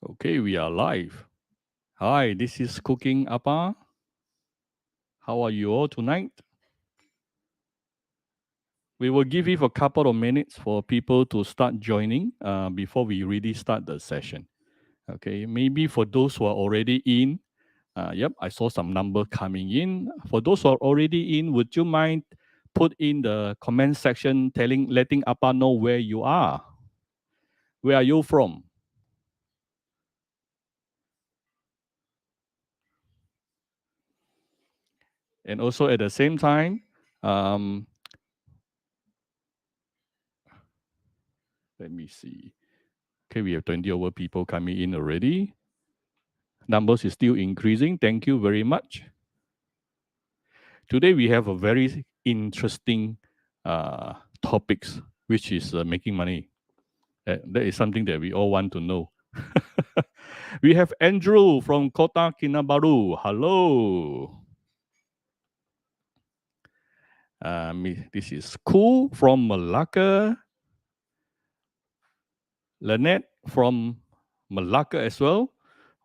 Okay, we are live. Hi, this is Cooking Appa. How are you all tonight? We will give you a couple of minutes for people to start joining before we really start the session. Okay, maybe for those who are already in, yep, I saw some number coming in. For those who are already in, would you mind put in the comment section letting Appa know where you are? Where are you from? And also at the same time, um, let me see. Okay, we have 20 over people coming in already. Numbers is still increasing. Thank you very much. Today we have a very interesting topics, which is making money. That is something that we all want to know. We have Andrew from Kota Kinabalu. Hello. This is Cool from Malacca. Lynette from Malacca as well.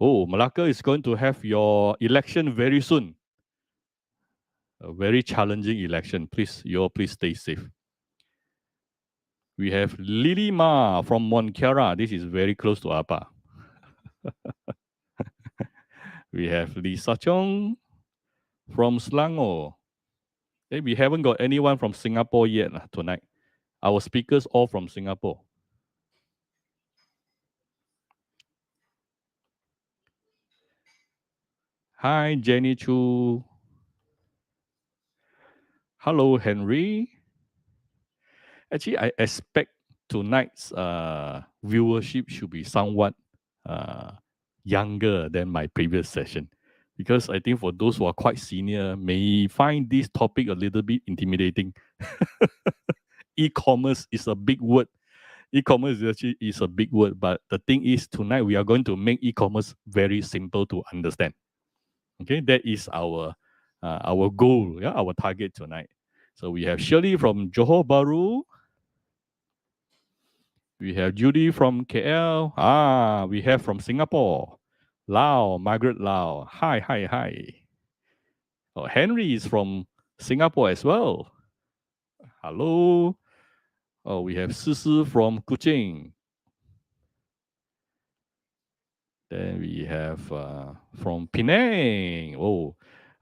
Oh, Malacca is going to have your election very soon. A very challenging election. Please stay safe. We have Lily Ma from Moncara. This is very close to Apa. We have Lisa Chong from Selangor. Hey, we haven't got anyone from Singapore yet tonight. Our speakers all from Singapore. Hi, Jenny Chu. Hello, Henry. Actually, I expect tonight's viewership should be somewhat uh, younger than my previous session. Because I think for those who are quite senior may find this topic a little bit intimidating. E-commerce is a big word. E-commerce actually is a big word, but the thing is tonight we are going to make e-commerce very simple to understand. Okay, that is our goal, yeah, our target tonight. So we have Shirley from Johor Bahru. We have Judy from KL. We have from Singapore. Lau, Margaret Lau. Hi, hi, hi. Oh, Henry is from Singapore as well. Hello. Oh, we have Sisi from Kuching. Then we have from Penang. Oh,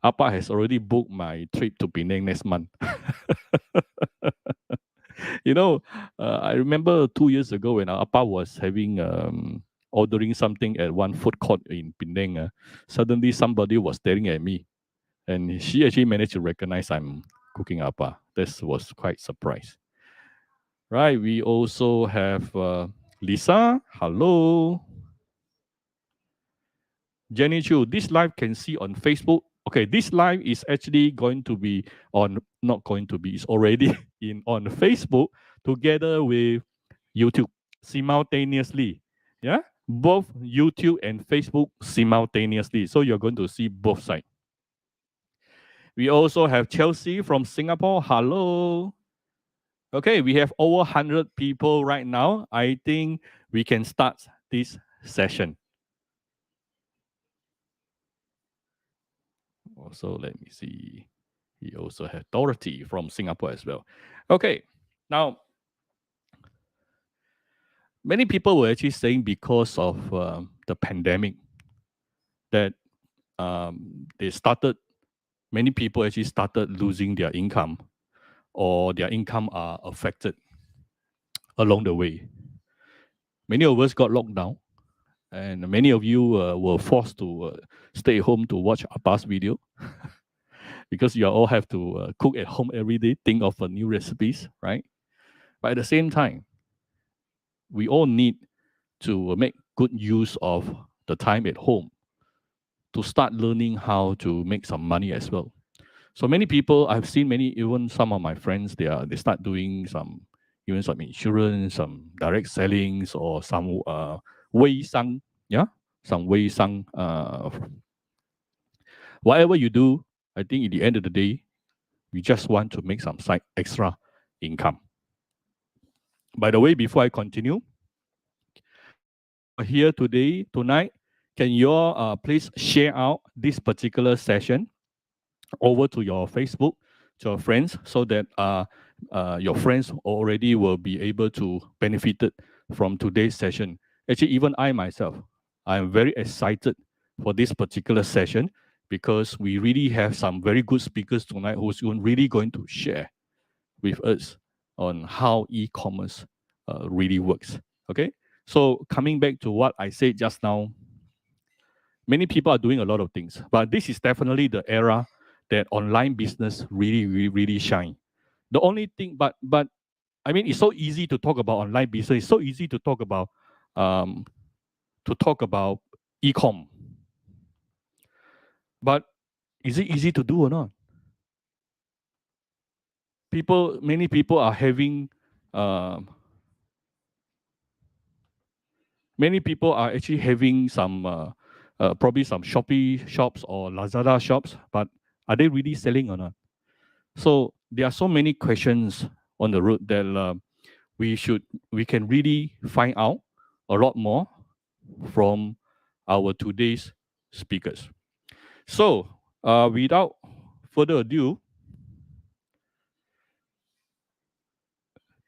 Appa has already booked my trip to Penang next month. you know, I remember 2 years ago when Appa was having ordering something at one food court in Penang. Suddenly, somebody was staring at me, and she actually managed to recognize I'm cooking Appa. This was quite surprise. Right. We also have Lisa. Hello. Jenny Chu, this live can see on Facebook. Okay, this live is actually going to be on, not going to be, it's already in on Facebook together with YouTube simultaneously. Yeah, both YouTube and Facebook simultaneously. So you're going to see both sides. We also have Chelsea from Singapore. Hello. Okay, we have over 100 people right now. I think we can start this session. Also, let me see. We also have Dorothy from Singapore as well. Okay, now many people were actually saying because of the pandemic that they started, many people actually started losing their income or their income are affected along the way. Many of us got locked down, and many of you were forced to stay home to watch our past video because you all have to cook at home every day, think of new recipes, right? But at the same time, we all need to make good use of the time at home to start learning how to make some money as well. So many people I've seen many, even some of my friends, they start doing some even some insurance, some direct sellings, or some wei sang, yeah, some wei sang. Whatever you do, I think at the end of the day, we just want to make some side extra income. By the way, before I continue, here tonight, can you all please share out this particular session over to your Facebook, to your friends, so that your friends already will be able to benefit from today's session. Actually, even I myself, I am very excited for this particular session because we really have some very good speakers tonight who's really going to share with us on how e-commerce really works. Okay, so coming back to what I said just now, many people are doing a lot of things, but this is definitely the era that online business really shine. The only thing, but I mean, it's so easy to talk about online business. It's so easy um, to talk about e-com. But is it easy to do or not? Many people are having, many people are actually having some, probably some Shopee shops or Lazada shops, but are they really selling or not? So there are so many questions on the road that we can really find out a lot more from our today's speakers. So without further ado,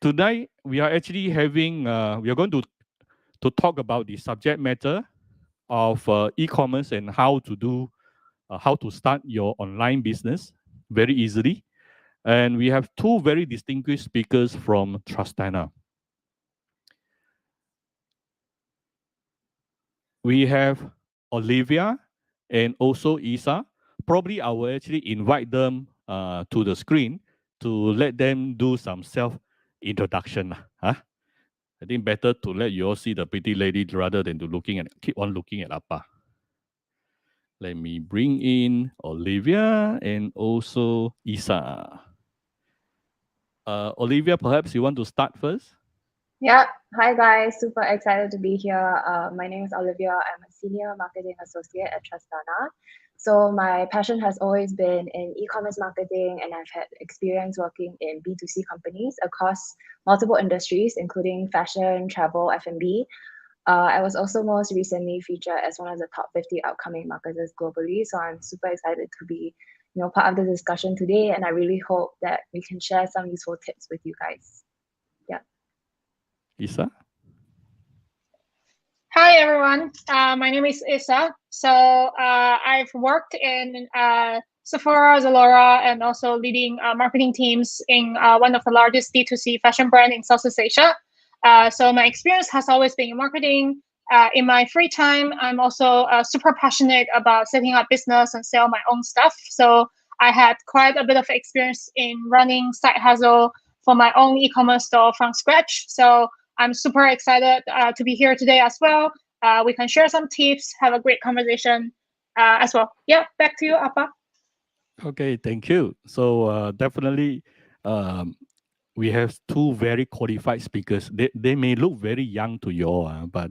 tonight we are actually having we are going to talk about the subject matter of e-commerce and how to start your online business very easily. And we have two very distinguished speakers from Trustana. We have Olivia and also Isa. Probably I will actually invite them to the screen to let them do some self-introduction. Huh? I think better to let you all see the pretty lady rather than to keep on looking at Appa. Let me bring in Olivia and also Isa. Olivia, perhaps you want to start first? Yeah. Hi, guys. Super excited to be here. My name is Olivia. I'm a senior marketing associate at Trustana. So my passion has always been in e-commerce marketing, and I've had experience working in B2C companies across multiple industries, including fashion, travel, F&B. I was also most recently featured as one of the top 50 upcoming marketers globally. So I'm super excited to be, part of the discussion today, and I really hope that we can share some useful tips with you guys. Yeah. Isa? Hi, everyone. My name is Isa. So I've worked in Sephora, Zalora, and also leading marketing teams in one of the largest D2C fashion brand in Southeast Asia. So my experience has always been in marketing. In my free time, I'm also super passionate about setting up business and sell my own stuff. So I had quite a bit of experience in running side hustle for my own e-commerce store from scratch. So I'm super excited to be here today as well. We can share some tips, have a great conversation as well. Yeah, back to you, Appa. Okay, thank you. So definitely, we have two very qualified speakers. They may look very young to you all, but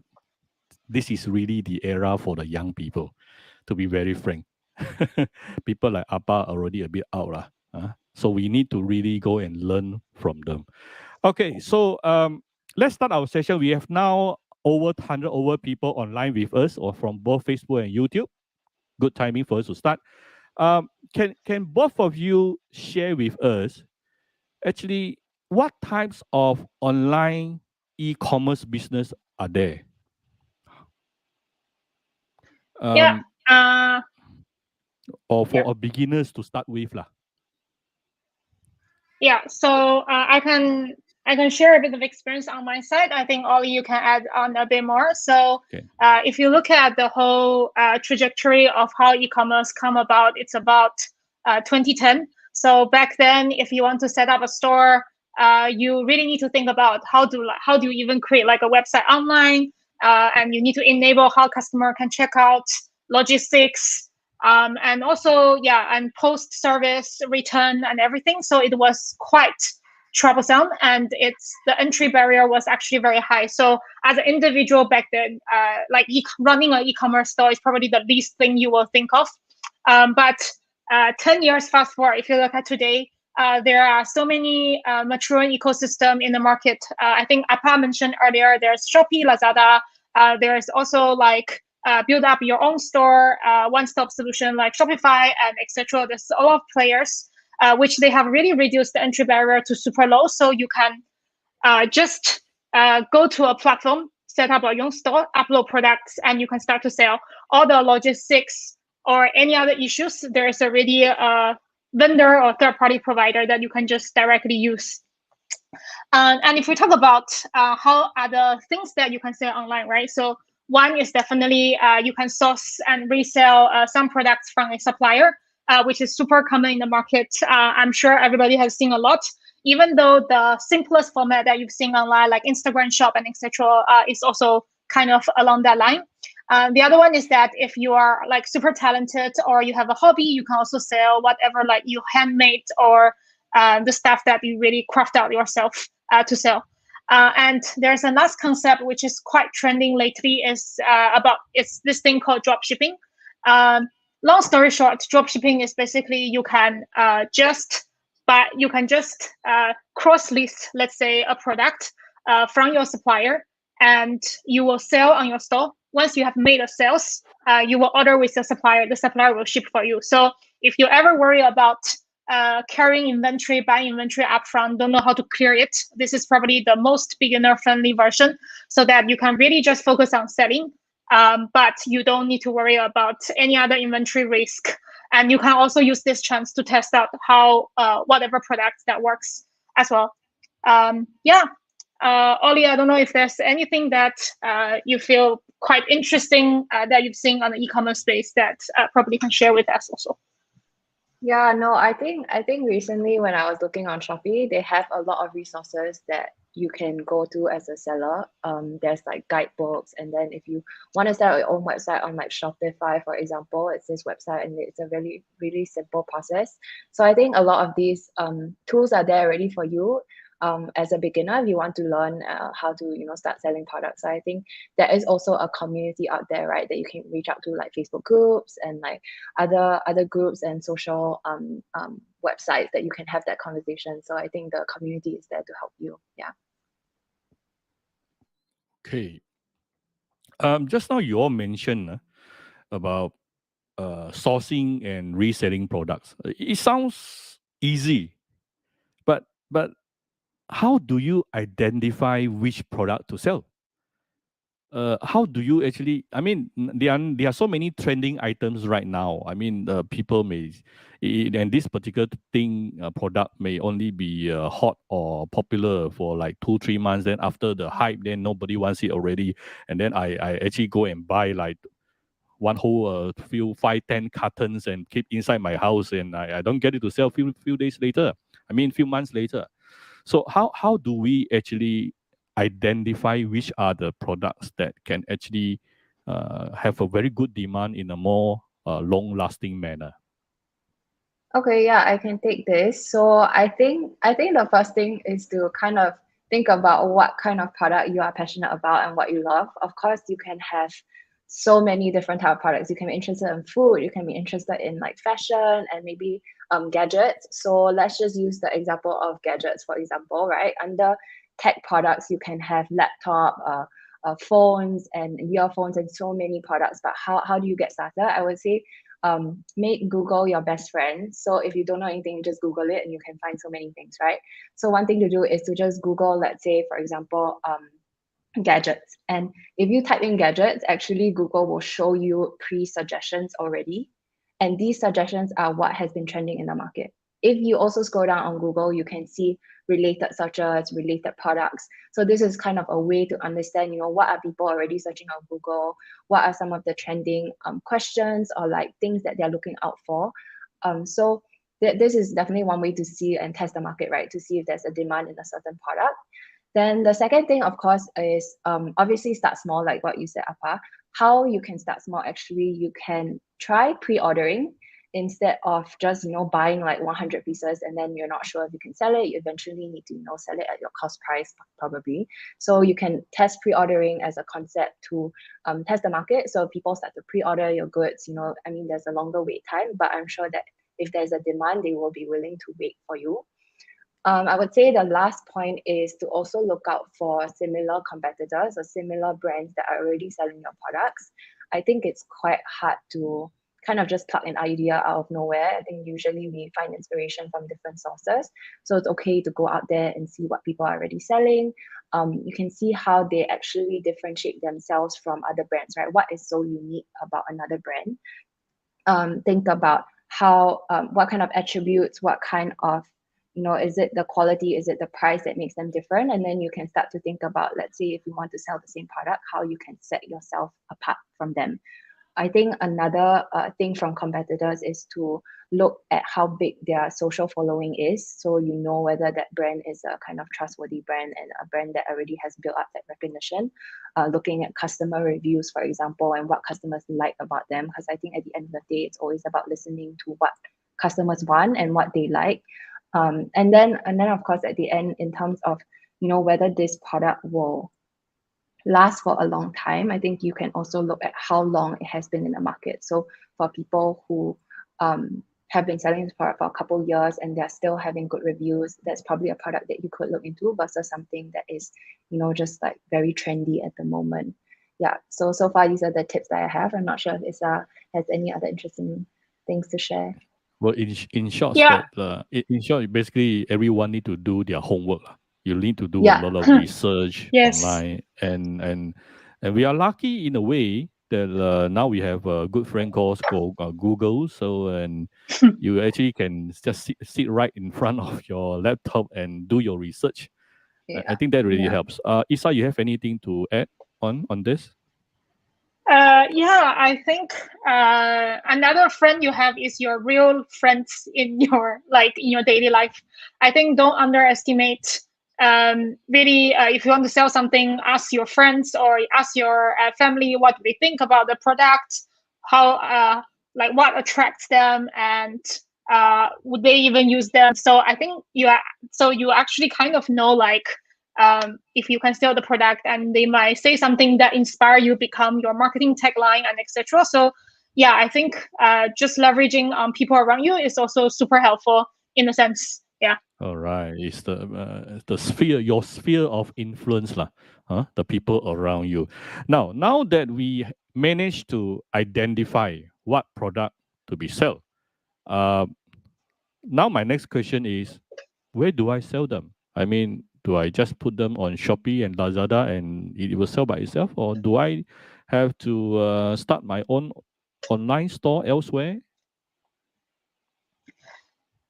this is really the era for the young people, to be very frank. People like Appa are already a bit out. So we need to really go and learn from them. Okay, so let's start our session. We have now over 100 people online with us, or from both Facebook and YouTube. Good timing for us to start. Can both of you share with us actually what types of online e-commerce business are there? Yeah. Or for a beginners to start with lah. Yeah. So I can share a bit of experience on my side. I think Ollie, you can add on a bit more. So Okay. If you look at the whole trajectory of how e-commerce come about, it's about 2010. So back then, if you want to set up a store, you really need to think about how do you even create like a website online, and you need to enable how customer can check out, logistics, and also and post service return and everything. So it was quite troublesome, and the entry barrier was actually very high. So as an individual back then, running an e-commerce store is probably the least thing you will think of. But 10 years fast forward, if you look at today, there are so many maturing ecosystem in the market. I think Appa mentioned earlier, there's Shopee, Lazada, There's also like build up your own store, one-stop solution like Shopify and etc. There's a lot of players which they have really reduced the entry barrier to super low. So you can just go to a platform, set up your own store, upload products, and you can start to sell. All the logistics or any other issues, there's already a vendor or third-party provider that you can just directly use. And if we talk about how other things that you can sell online, right? So one is definitely you can source and resell some products from a supplier, which is super common in the market. I'm sure everybody has seen a lot. Even though the simplest format that you've seen online, like Instagram Shop and etc., is also kind of along that line. The other one is that if you are like super talented or you have a hobby, you can also sell whatever like you handmade or the stuff that you really craft out yourself to sell. And there's a last concept which is quite trending lately is it's this thing called dropshipping. Long story short, dropshipping is basically you can just cross list, let's say, a product from your supplier, and you will sell on your store. Once you have made a sales, you will order with the supplier will ship for you. So if you ever worry about carrying inventory, buying inventory upfront, don't know how to clear it, this is probably the most beginner-friendly version, so that you can really just focus on selling, but you don't need to worry about any other inventory risk. And you can also use this chance to test out how whatever product that works as well. Ollie, I don't know if there's anything that you feel quite interesting that you've seen on the e-commerce space that probably can share with us also. Yeah, no, I think recently when I was looking on Shopee, they have a lot of resources that you can go to as a seller. There's like guidebooks, and then if you want to start your own website on like Shopify, for example, it's this website and it's a really, really simple process. So I think a lot of these tools are there ready for you. As a beginner, if you want to learn how to start selling products. So I think there is also a community out there, right, that you can reach out to, like Facebook groups and like other groups and social websites that you can have that conversation. So I think the community is there to help you. Yeah. Okay. Just now you all mentioned about sourcing and reselling products. It sounds easy, but how do you identify which product to sell? How do you actually? I mean, there are so many trending items right now. I mean, people may, and this particular product may only be hot or popular for like 2-3 months. Then after the hype, then nobody wants it already. And then I actually go and buy like one whole 5-10 cartons and keep inside my house, and I don't get it to sell few days later. I mean, few months later. So how do we actually identify which are the products that can actually have a very good demand in a more long-lasting manner? Okay, yeah, I can take this. So I think the first thing is to kind of think about what kind of product you are passionate about and what you love. Of course, you can have so many different type of products. You can be interested in food, you can be interested in like fashion and maybe gadgets. So let's just use the example of gadgets, for example, right? Under tech products, you can have laptop, phones and earphones and so many products. But how do you get started? I would say make Google your best friend. So if you don't know anything, you just Google it and you can find so many things, right? So one thing to do is to just Google, let's say, for example, gadgets. And if you type in gadgets, actually Google will show you pre-suggestions already. And these suggestions are what has been trending in the market. If you also scroll down on Google, you can see related searches, related products. So this is kind of a way to understand, what are people already searching on Google? What are some of the trending questions or like things that they're looking out for? So this is definitely one way to see and test the market, right? To see if there's a demand in a certain product. Then the second thing, of course, is obviously start small, like what you said, Apa. How you can start small, actually, you can try pre-ordering instead of just, buying like 100 pieces and then you're not sure if you can sell it. You eventually need to, sell it at your cost price, probably. So you can test pre-ordering as a concept to test the market. So people start to pre-order your goods, I mean, there's a longer wait time, but I'm sure that if there's a demand, they will be willing to wait for you. I would say the last point is to also look out for similar competitors or similar brands that are already selling your products. I think it's quite hard to kind of just pluck an idea out of nowhere. I think usually we find inspiration from different sources. So it's okay to go out there and see what people are already selling. You can see how they actually differentiate themselves from other brands, right? What is so unique about another brand? Think about how, what kind of attributes, what kind of, is it the quality, is it the price that makes them different? And then you can start to think about, let's say if you want to sell the same product, how you can set yourself apart from them. I think another thing from competitors is to look at how big their social following is. So you know whether that brand is a kind of trustworthy brand and a brand that already has built up that recognition. Looking at customer reviews, for example, and what customers like about them. Because I think at the end of the day, it's always about listening to what customers want and what they like. And then of course at the end, in terms of whether this product will last for a long time, I think you can also look at how long it has been in the market. So for people who have been selling this product for a couple of years and they're still having good reviews, that's probably a product that you could look into versus something that is, just like very trendy at the moment. Yeah. So far these are the tips that I have. I'm not sure if Isa has any other interesting things to share. Well, in short, Yeah. in short, basically everyone need to do their homework. You need to do Yeah. a lot of research Yes. online, and we are lucky in a way that now we have a good friend called Google. So and you actually can just sit right in front of your laptop and do your research. I think that really helps. Isa, you have anything to add on this? Yeah, I think another friend you have is your real friends in your daily life. I think don't underestimate. Really, if you want to sell something, ask your friends or ask your family what they think about the product, how what attracts them, and would they even use them. So I think you actually kind of know if you can sell the product, and they might say something that inspire you, become your marketing tagline, and etc. So yeah, I think just leveraging on people around you is also super helpful in a sense. Yeah. All right, it's the sphere, your sphere of influence, lah. The people around you. Now that we managed to identify what product to be sold, now my next question is, where do I sell them? I mean, do I just put them on Shopee and Lazada and it will sell by itself, or do I have to start my own online store elsewhere?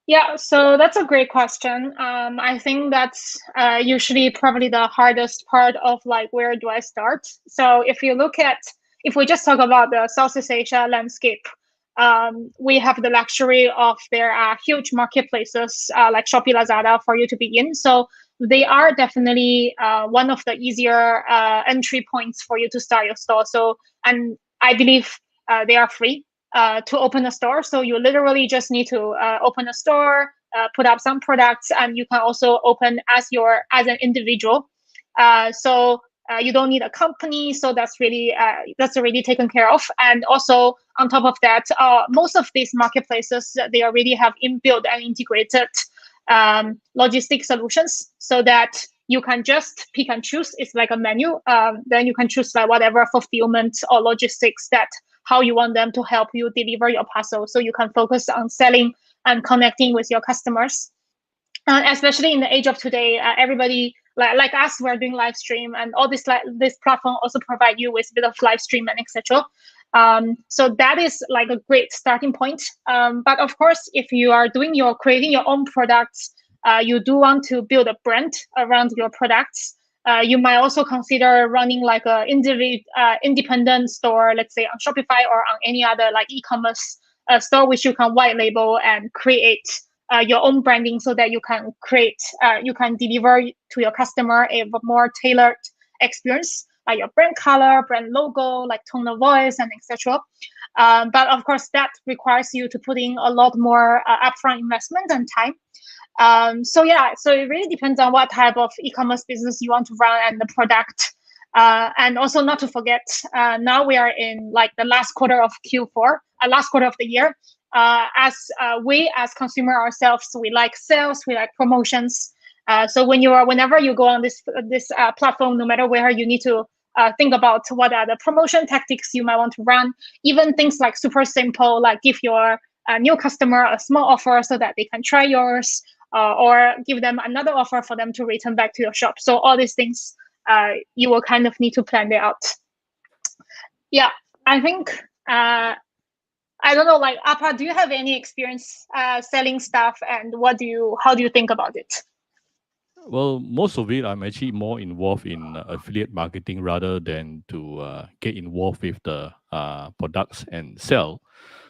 Yeah, so that's a great question. I think that's usually probably the hardest part of where do I start? So if we just talk about the Southeast Asia landscape, we have the luxury of there are huge marketplaces like Shopee, Lazada for you to begin. So they are definitely one of the easier entry points for you to start your store. So, and I believe they are free to open a store. So you literally just need to open a store, put up some products, and you can also open as an individual. So you don't need a company. So that's already taken care of. And also on top of that, most of these marketplaces, they already have inbuilt and integrated logistic solutions so that you can just pick and choose. It's like a menu. Then you can choose whatever fulfillment or logistics how you want them to help you deliver your parcel, so you can focus on selling and connecting with your customers. Especially in the age of today, everybody like us, we're doing live stream, and all this platform also provide you with a bit of live stream and etc. So that is a great starting point. But of course, if you are creating your own products, you do want to build a brand around your products. You might also consider running a independent store, let's say on Shopify or on any other e-commerce store, which you can white label and create your own branding, so that you can deliver to your customer a more tailored experience, like your brand color, brand logo, tone of voice, and etc. But of course, that requires you to put in a lot more upfront investment and time. So it really depends on what type of e-commerce business you want to run and the product. And also not to forget, now we are in the last quarter of Q4, last quarter of the year. As we as consumer ourselves, we like sales, we like promotions. So whenever you go on this platform, no matter where, you need to think about what are the promotion tactics you might want to run. Even things like super simple, like give your new customer a small offer so that they can try yours, or give them another offer for them to return back to your shop. So all these things, you will kind of need to plan it out. Yeah, I think I don't know, like Appa, do you have any experience selling stuff, and how do you think about it? Well, most of it, I'm actually more involved in affiliate marketing rather than to get involved with the products and sell.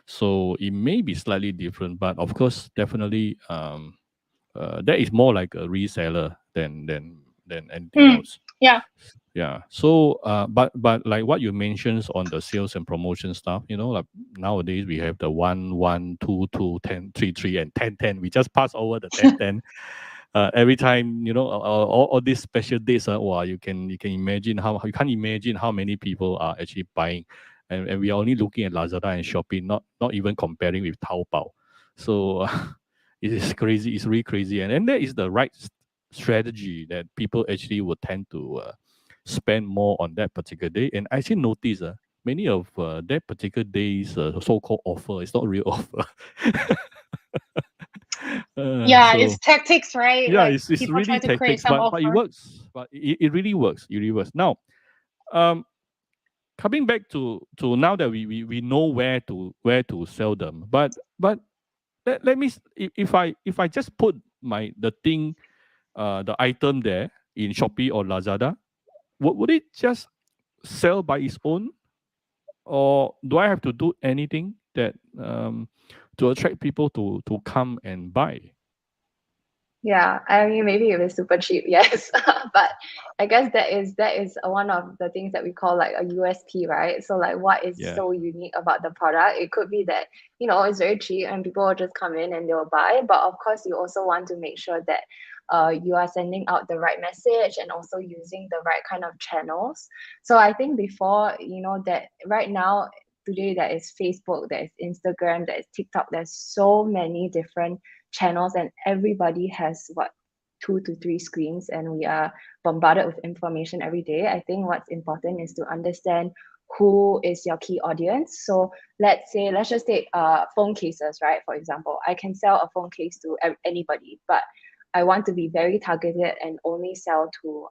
So it may be slightly different, but of course, definitely, that is more like a reseller than anything else. Yeah. Yeah. So, but like what you mentioned on the sales and promotion stuff, like nowadays we have the 1, 1, 2, 2, 10, 3, 3, and 10, 10. We just pass over the 10, 10. Every time, all these special days, wow, you can imagine you can't imagine how many people are actually buying, and we are only looking at Lazada and Shopee, not even comparing with Taobao. So it is crazy. It's really crazy, and that is the right strategy that people actually would tend to spend more on that particular day. And I actually notice many of that particular day's so-called offer is not real offer. Yeah, it's tactics, right? Yeah, like it's people really try to create tactics, some but it offer. works. But it really works. It really works. Now, coming back to now that we know where to sell them, but let me if I just put the item there in Shopee or Lazada, would it just sell by its own, or do I have to do anything that to attract people to come and buy? Yeah, I mean, maybe it was super cheap, yes. But I guess that is one of the things that we call like a USP, right? So like what is Yeah. so unique about the product? It could be that, it's very cheap and people will just come in and they'll buy. But of course, you also want to make sure that you are sending out the right message and also using the right kind of channels. So I think before, that right now, today there is Facebook, there is Instagram, there is TikTok, there's so many different channels, and everybody has 2 to 3 screens, and we are bombarded with information every day. I think what's important is to understand who is your key audience. So let's just take phone cases, right? For example, I can sell a phone case to anybody, but I want to be very targeted and only sell to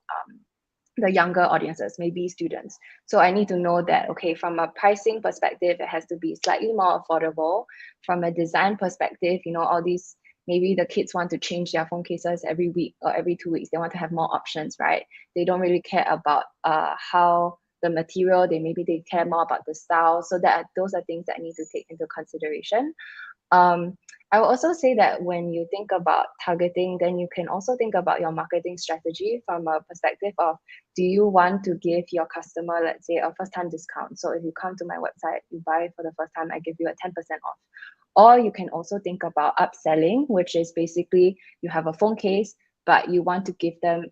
the younger audiences, maybe students. So I need to know that, okay, from a pricing perspective, it has to be slightly more affordable. From a design perspective, all these, maybe the kids want to change their phone cases every week or every 2 weeks. They want to have more options, right? They don't really care about how the material, they care more about the style. So those are things that I need to take into consideration. I will also say that when you think about targeting, then you can also think about your marketing strategy from a perspective of, do you want to give your customer, let's say, a first-time discount? So if you come to my website, you buy for the first time, I give you a 10% off. Or you can also think about upselling, which is basically you have a phone case, but you want to give them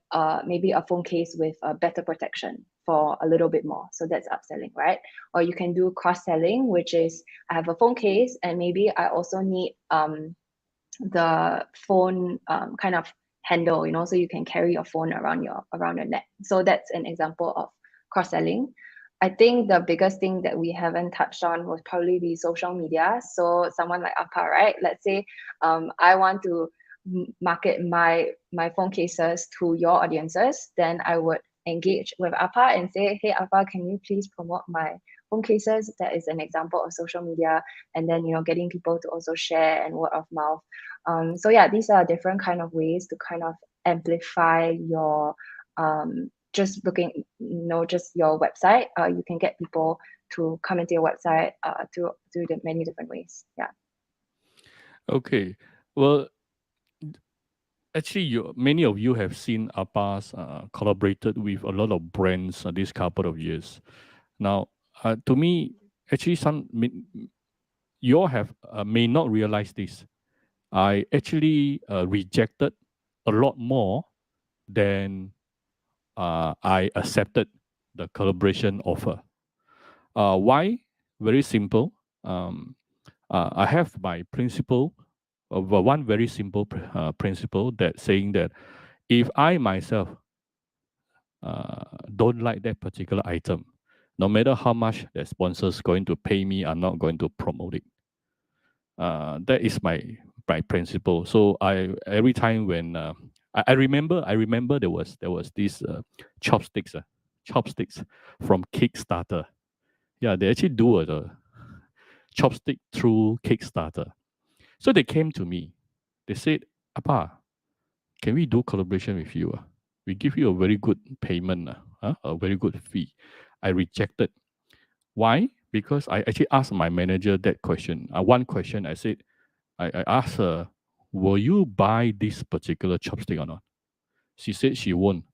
maybe a phone case with a better protection for a little bit more. So that's upselling, right? Or you can do cross-selling, which is I have a phone case and maybe I also need the phone kind of handle, so you can carry your phone around your neck. So that's an example of cross-selling. I think the biggest thing that we haven't touched on would probably be social media. So someone like Appa, right? Let's say I want to market my phone cases to your audiences, then I would engage with Appa and say, hey, Appa, can you please promote my phone cases? That is an example of social media. And then, getting people to also share and word of mouth. So yeah, these are different kind of ways to kind of amplify your just looking, just your website. You can get people to come into your website through the many different ways. Yeah. Okay. Well, actually, many of you have seen Appa's collaborated with a lot of brands this couple of years. Now, to me, actually, you all have may not realize this. I actually rejected a lot more than I accepted the collaboration offer. Why? Very simple. I have my principle, one very simple principle that saying that if I myself don't like that particular item, no matter how much the sponsor's going to pay me, I'm not going to promote it. That is my principle. So every time when I remember there was this chopsticks from Kickstarter. Yeah, they actually do a chopstick through Kickstarter. So they came to me. They said, "Appa, can we do collaboration with you? We give you a very good payment, a very good fee." I rejected. Why? Because I actually asked my manager that question. One question I said, I asked her, "Will you buy this particular chopstick or not?" She said she won't,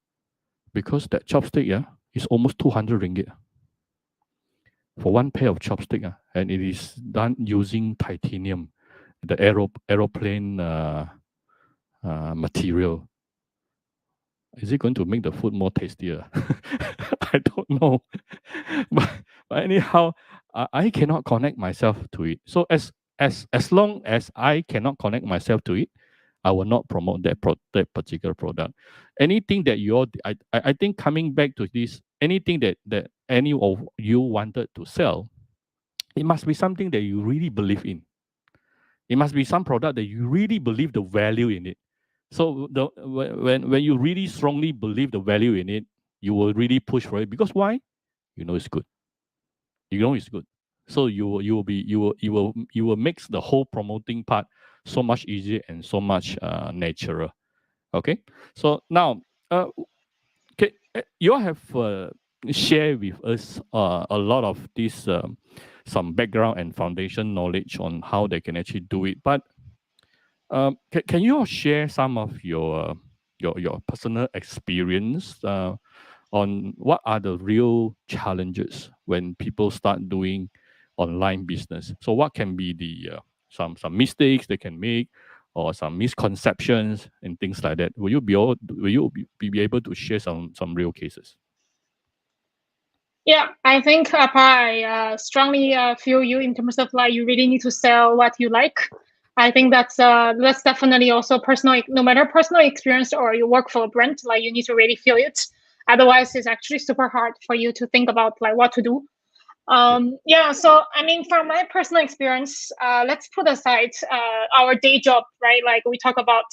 because that chopstick, is almost 200 ringgit for one pair of chopstick, and it is done using titanium, the aeroplane material. Is it going to make the food more tastier? I don't know. but anyhow, I cannot connect myself to it. So as long as I cannot connect myself to it, I will not promote that particular product. Anything that I think coming back to this, anything that any of you wanted to sell, it must be something that you really believe in. It must be some product that you really believe the value in it. So when you really strongly believe the value in it, you will really push for it, because why? You know it's good. You know it's good. So you will make the whole promoting part so much easier and so much natural. Okay. So now, you all have shared with us a lot of this some background and foundation knowledge on how they can actually do it, but can you all share some of your personal experience on what are the real challenges when people start doing online business? So what can be the some mistakes they can make, or some misconceptions and things like that? Will you be able to share some real cases? Yeah, I think I strongly feel you in terms of like you really need to sell what you like. I think that's definitely also personal. No matter personal experience or you work for a brand, like you need to really feel it. Otherwise, it's actually super hard for you to think about like what to do. Yeah. So I mean, from my personal experience, let's put aside our day job, right? Like we talk about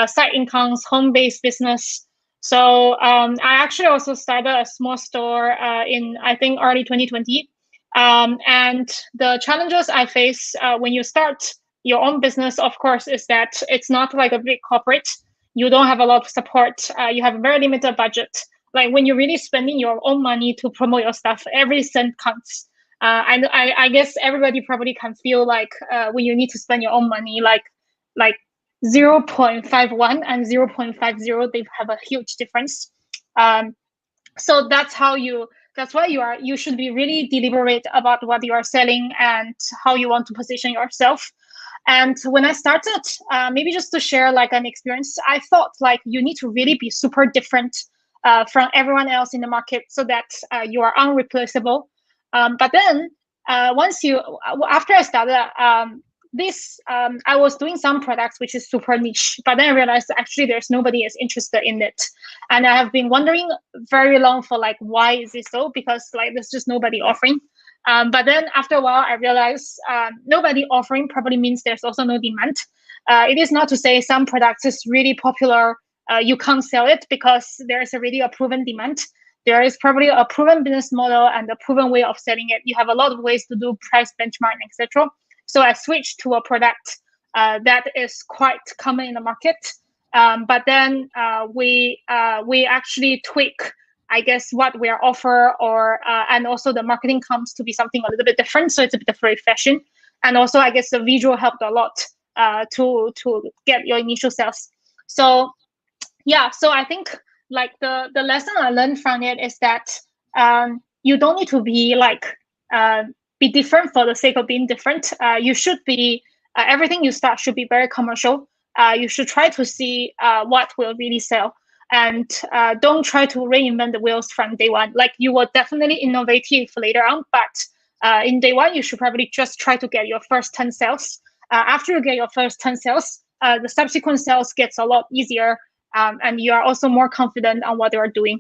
side incomes, home-based business. So I actually also started a small store in I think early 2020. And the challenges I face when you start your own business, of course, is that it's not like a big corporate. You don't have a lot of support. You have a very limited budget. Like when you're really spending your own money to promote your stuff, every cent counts. I guess everybody probably can feel like when you need to spend your own money, like 0.51 and 0.50, they have a huge difference. So that's why you should be really deliberate about what you are selling and how you want to position yourself. And when I started, maybe just to share like an experience, I thought like you need to really be super different from everyone else in the market so that you are unreplaceable. But then after I started, I was doing some products which is super niche, but then I realized actually there's nobody is interested in it. And I have been wondering very long for like, why is this so? Because like there's just nobody offering. But then after a while, I realized nobody offering probably means there's also no demand. It is not to say some products is really popular, you can't sell it, because there is already a proven demand. There is probably a proven business model and a proven way of selling it. You have a lot of ways to do price benchmark, etc. So I switched to a product that is quite common in the market. But then we actually tweak, I guess, what we are offer, or and also the marketing comes to be something a little bit different. So it's a bit of very fashion, and also I guess the visual helped a lot to get your initial sales. So yeah, so I think like the lesson I learned from it is that you don't need to be like be different for the sake of being different. You should be everything you start should be very commercial. You should try to see what will really sell, and don't try to reinvent the wheels from day one. Like you will definitely innovative later on, but in day one you should probably just try to get your first 10 sales. After you get your first 10 sales, the subsequent sales gets a lot easier. and you are also more confident on what you are doing.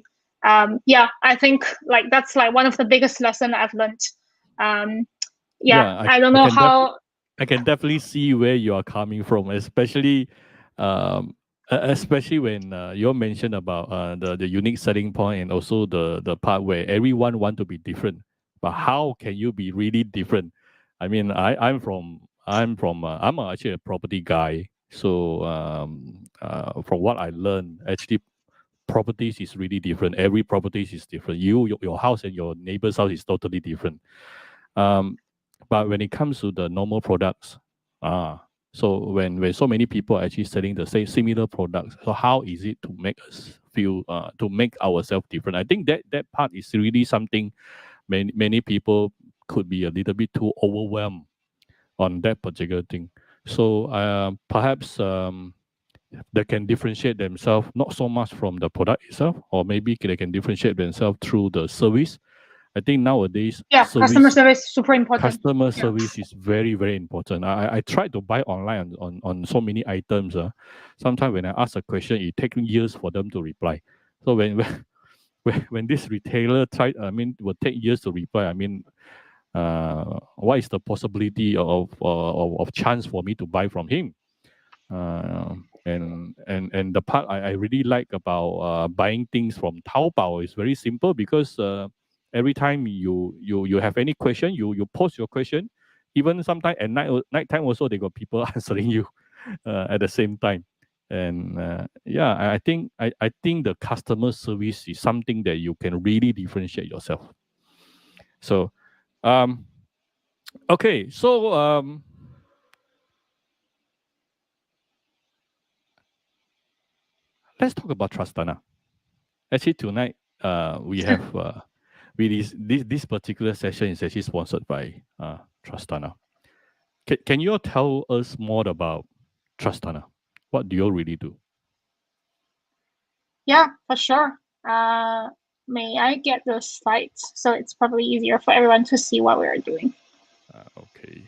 Yeah, I think like that's like one of the biggest lesson I've learned. I don't know how. I can definitely see where you are coming from, especially especially when you mentioned about the unique selling point, and also the part where everyone want to be different. But how can you be really different? I mean, I'm actually a property guy. So from what I learned, actually properties is really different. Every properties is different. Your house and your neighbor's house is totally different. But when it comes to the normal products, so when so many people are actually selling the same similar products, so how is it to make us feel to make ourselves different? I think that part is really something many people could be a little bit too overwhelmed on that particular thing. So perhaps they can differentiate themselves not so much from the product itself, or maybe they can differentiate themselves through the service. I think nowadays, customer service is super important. Customer service is very, very important. I tried to buy online on so many items. Sometimes when I ask a question, it takes years for them to reply. So when this retailer will take years to reply. I mean, what is the possibility of chance for me to buy from him? And the part I really like about buying things from Taobao is very simple, because every time you have any question, you post your question. Even sometimes at nighttime also, they got people answering you at the same time. And I think the customer service is something that you can really differentiate yourself. So okay, so let's talk about Trustana. Actually, tonight we have this particular session is actually sponsored by Trustana. Can you tell us more about Trustana? What do you really do? Yeah, for sure. May I get the slides, so it's probably easier for everyone to see what we are doing. Okay.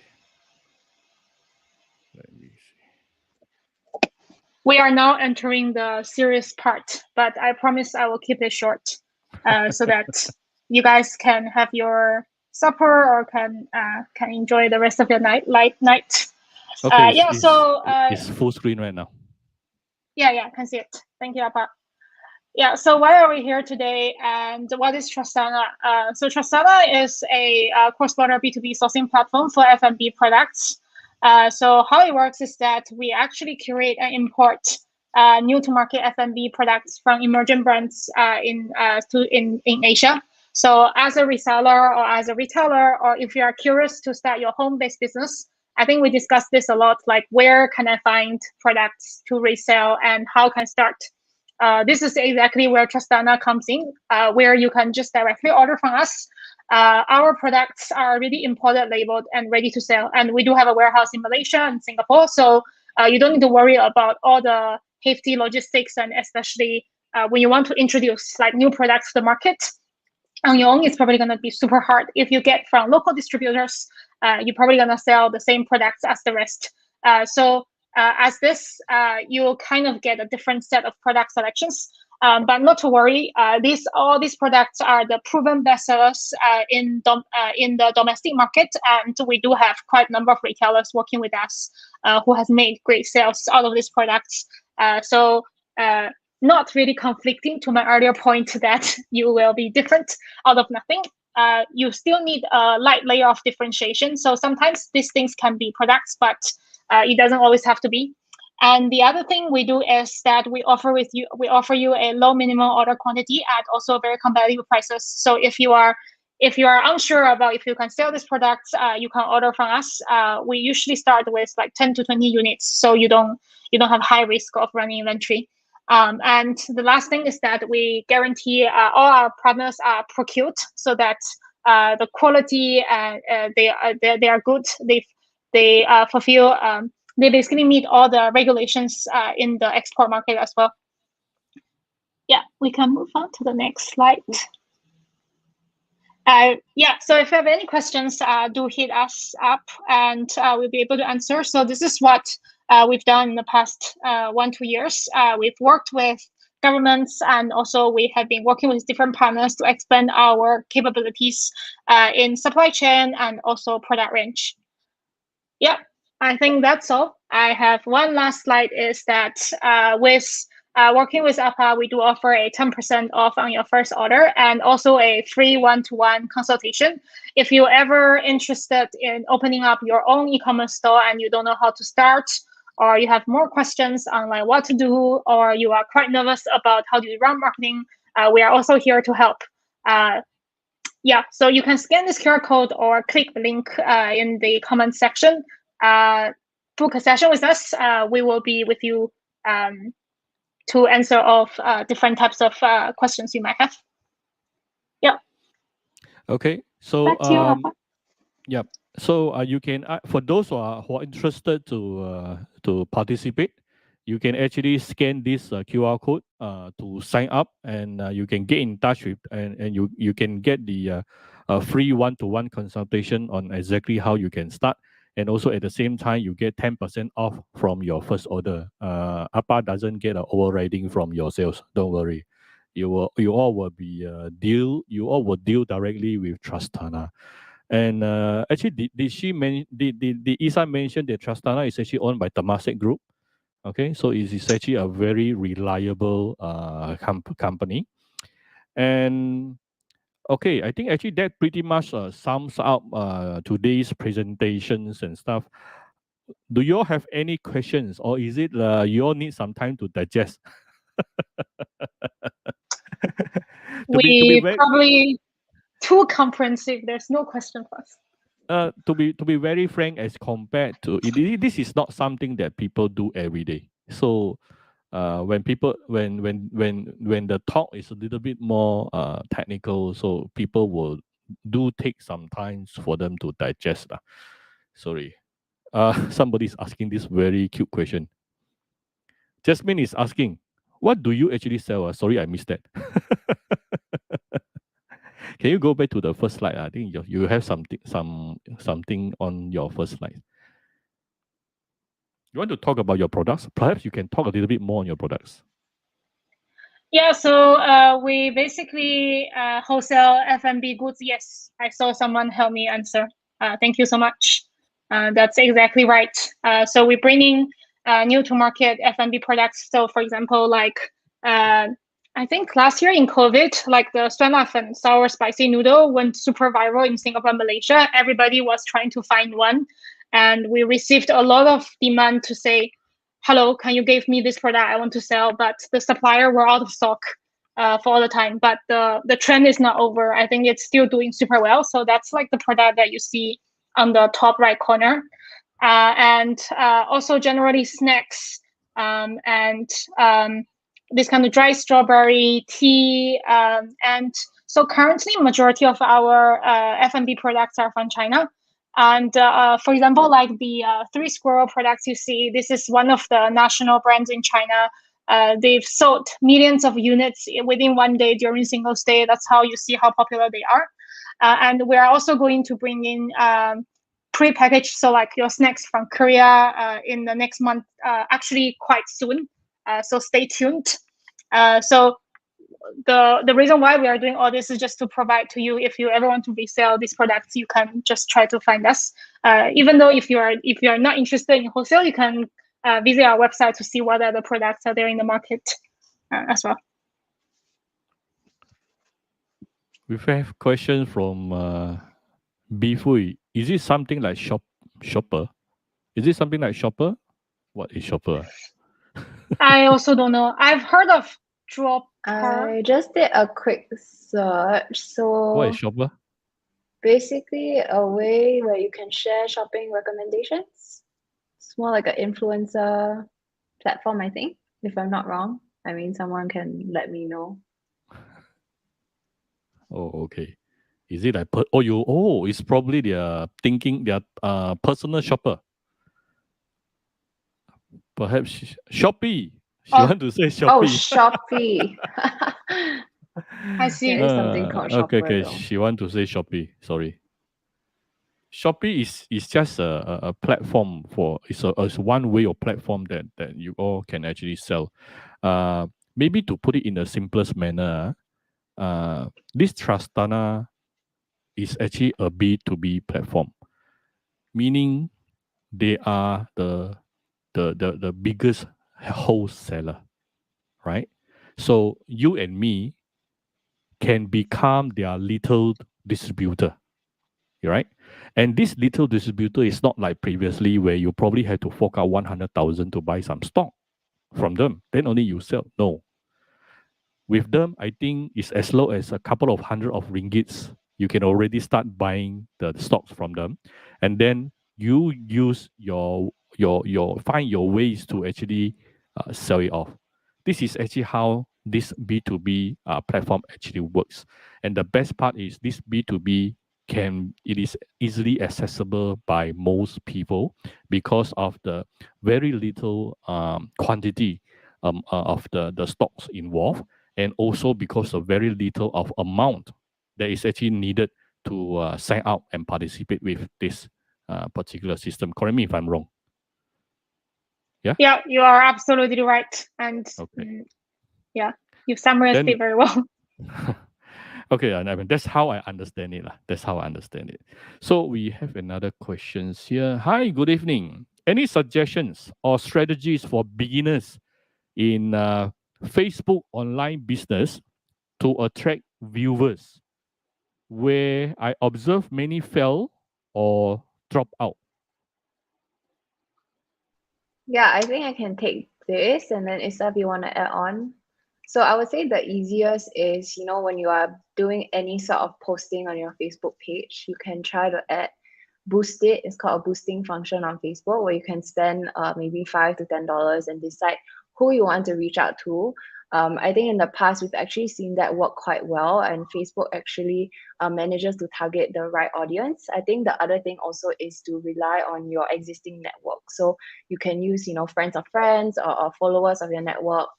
Let me see. We are now entering the serious part, but I promise I will keep it short, so that you guys can have your supper or can enjoy the rest of your night. Okay. It's full screen right now. Yeah, I can see it. Thank you, Apa. Yeah, so why are we here today, and what is Trustana? So Trustana is a cross-border B2B sourcing platform for F&B products. So how it works is that we actually curate and import new-to-market F&B products from emerging brands in Asia. So as a reseller or as a retailer, or if you are curious to start your home-based business, I think we discussed this a lot, like where can I find products to resell and how can I start? This is exactly where Trustana comes in, where you can just directly order from us. Our products are already imported, labeled, and ready to sell. And we do have a warehouse in Malaysia and Singapore. So you don't need to worry about all the hefty logistics, and especially when you want to introduce like new products to the market on your own, it's probably going to be super hard. If you get from local distributors, you're probably going to sell the same products as the rest. As this, you'll kind of get a different set of product selections. But not to worry, all these products are the proven bestsellers in the domestic market, and we do have quite a number of retailers working with us who has made great sales out of these products. Not really conflicting to my earlier point that you will be different out of nothing. You still need a light layer of differentiation. So sometimes these things can be products, but it doesn't always have to be. And the other thing we do is that we offer you a low minimum order quantity at also very competitive prices. So if you are unsure about if you can sell this product, you can order from us. We usually start with like 10 to 20 units, so you don't have high risk of running inventory. And the last thing is that we guarantee all our partners are procured, so that the quality they are good. They fulfill. They basically meet all the regulations in the export market as well. Yeah, we can move on to the next slide. So if you have any questions, do hit us up and we'll be able to answer. So this is what we've done in the past 1-2 years. We've worked with governments, and also we have been working with different partners to expand our capabilities in supply chain and also product range. Yeah, I think that's all. I have one last slide, is that with working with APA, we do offer a 10% off on your first order, and also a free one-to-one consultation. If you're ever interested in opening up your own e-commerce store and you don't know how to start, or you have more questions on like what to do, or you are quite nervous about how do you run marketing, we are also here to help. Yeah, so you can scan this QR code or click the link in the comment section. Book a session with us. We will be with you to answer all different types of questions you might have. Yeah. Okay, so Back to you, Alpha. yeah, so you can for those who are interested to participate, you can actually scan this QR code to sign up, and you can get in touch with, and you can get the free one-to-one consultation on exactly how you can start. And also at the same time, you get 10% off from your first order. APA doesn't get an overriding from your sales. Don't worry. You all will deal directly with Trustana. And actually, did Isan mention that Trustana is actually owned by Temasek Group? Okay, so it is actually a very reliable company. And okay, I think actually that pretty much sums up today's presentations and stuff. Do you all have any questions, or is it you all need some time to digest? We probably too comprehensive. There's no question for us. To be very frank, as compared to this is not something that people do every day. So when the talk is a little bit more technical, so people will take some time for them to digest. Sorry. Somebody's asking this very cute question. Jasmine is asking, what do you actually sell? Sorry, I missed that. Can you go back to the first slide? I think you have something on your first slide. You want to talk about your products? Perhaps you can talk a little bit more on your products. Yeah, so we basically wholesale F&B goods. Yes, I saw someone help me answer. Thank you so much. That's exactly right. So we're bringing new to market F&B products. So for example, like I think last year in COVID, like the Suan sour spicy noodle went super viral in Singapore and Malaysia. Everybody was trying to find one. And we received a lot of demand to say, hello, can you give me this product I want to sell? But the supplier were out of stock for all the time. But the trend is not over. I think it's still doing super well. So that's like the product that you see on the top right corner. And also generally snacks and this kind of dry strawberry tea. And so currently majority of our F&B products are from China. And for example, like the Three Squirrel products you see, this is one of the national brands in China. They've sold millions of units within one day during Singles Day. That's how you see how popular they are. And we're also going to bring in pre-packaged, so like your snacks from Korea in the next month, actually quite soon. So stay tuned. So the reason why we are doing all this is just to provide to you, if you ever want to resell these products, you can just try to find us. Even though if you are not interested in wholesale, you can visit our website to see what other products are there in the market as well. We have question from Bifui. Is it something like Shopper? Is it something like Shopper? What is Shopper? I also don't know. I've heard of Dropper. I just did a quick search. So What is Shopper? basically a way where you can share shopping recommendations. It's more like an influencer platform, I think, if I'm not wrong. I mean, someone can let me know. Oh, okay. Is it like it's probably their personal shopper. Perhaps Shopee. She want to say Shopee. Oh, Shopee. I see. There is something called Shopper. Okay. Though. She want to say Shopee. Sorry. Shopee is just a platform for it's one way of platform that you all can actually sell. Maybe to put it in the simplest manner, this Trustana is actually a B2B platform, meaning they are the biggest wholesaler, right? So you and me can become their little distributor, right? And this little distributor is not like previously where you probably had to fork out 100,000 to buy some stock from them. Then only you sell. No. With them, I think it's as low as a couple of hundred of ringgits. You can already start buying the stocks from them. And then you use your find your ways to actually sell it off. This is actually how this B2B platform actually works. And the best part is this B2B it is easily accessible by most people because of the very little quantity of the stocks involved, and also because of very little of amount that is actually needed to sign up and participate with this particular system. Correct me if I'm wrong. Yeah, you are absolutely right. And okay. Yeah, you've summarized it very well. Okay, I mean, that's how I understand it. That's how I understand it. So we have another question here. Hi, good evening. Any suggestions or strategies for beginners in Facebook online business to attract viewers, where I observe many fail or drop out? Yeah, I think I can take this, and then Issa, if you want to add on. So I would say the easiest is, when you are doing any sort of posting on your Facebook page, you can try to boost it. It's called a boosting function on Facebook, where you can spend maybe $5 to $10 and decide who you want to reach out to. I think in the past, we've actually seen that work quite well, and Facebook actually manages to target the right audience. I think the other thing also is to rely on your existing network. So you can use, friends of friends or followers of your network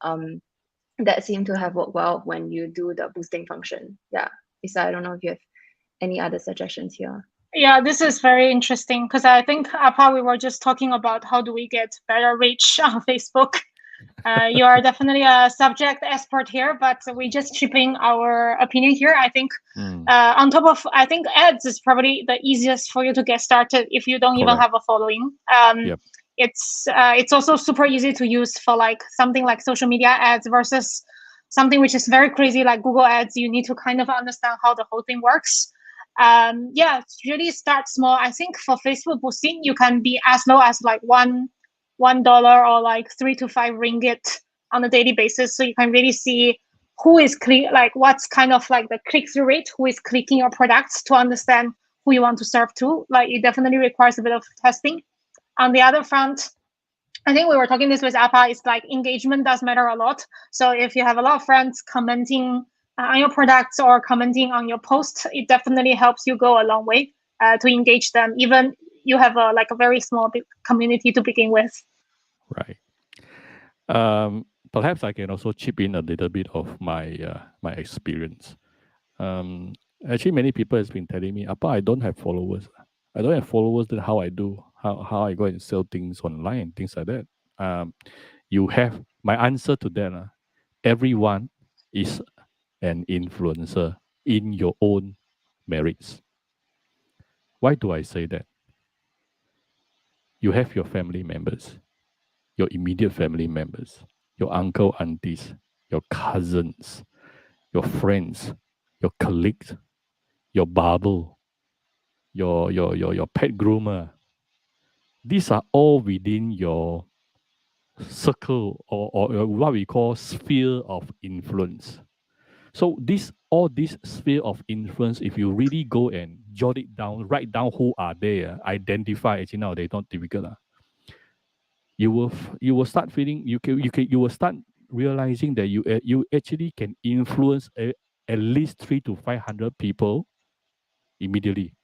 that seem to have worked well when you do the boosting function. Yeah. Issa, I don't know if you have any other suggestions here. Yeah, this is very interesting because I think, Apa, we were just talking about how do we get better reach on Facebook. You are definitely a subject expert here, but we just chipping our opinion here. I think on top of, I think ads is probably the easiest for you to get started if you don't even have a following. Yep. It's also super easy to use for like something like social media ads versus something which is very crazy like Google ads. You need to kind of understand how the whole thing works. Yeah, really start small. I think for Facebook boosting, you can be as low as like $1 or like 3 to 5 ringgit on a daily basis. So you can really see who is what's kind of like the click-through rate, who is clicking your products to understand who you want to serve to. Like it definitely requires a bit of testing. On the other front, I think we were talking this with Apa, it's like engagement does matter a lot. So if you have a lot of friends commenting on your products or commenting on your posts, it definitely helps you go a long way to engage them, even you have a very small community to begin with. Right. Perhaps I can also chip in a little bit of my my experience. Actually, many people has been telling me, "Apa, I don't have followers. I don't have followers. Then how I do? How I go and sell things online, things like that." You have my answer to that. Everyone is an influencer in your own merits. Why do I say that? You have your family members, your immediate family members, your uncle, aunties, your cousins, your friends, your colleagues, your barber, your pet groomer. These are all within your circle or what we call sphere of influence. So all this sphere of influence, if you really go and jot it down, write down who are they, identify. Actually nowadays not difficult. You will start feeling you will start realizing that you actually can influence at least 300 to 500 people immediately.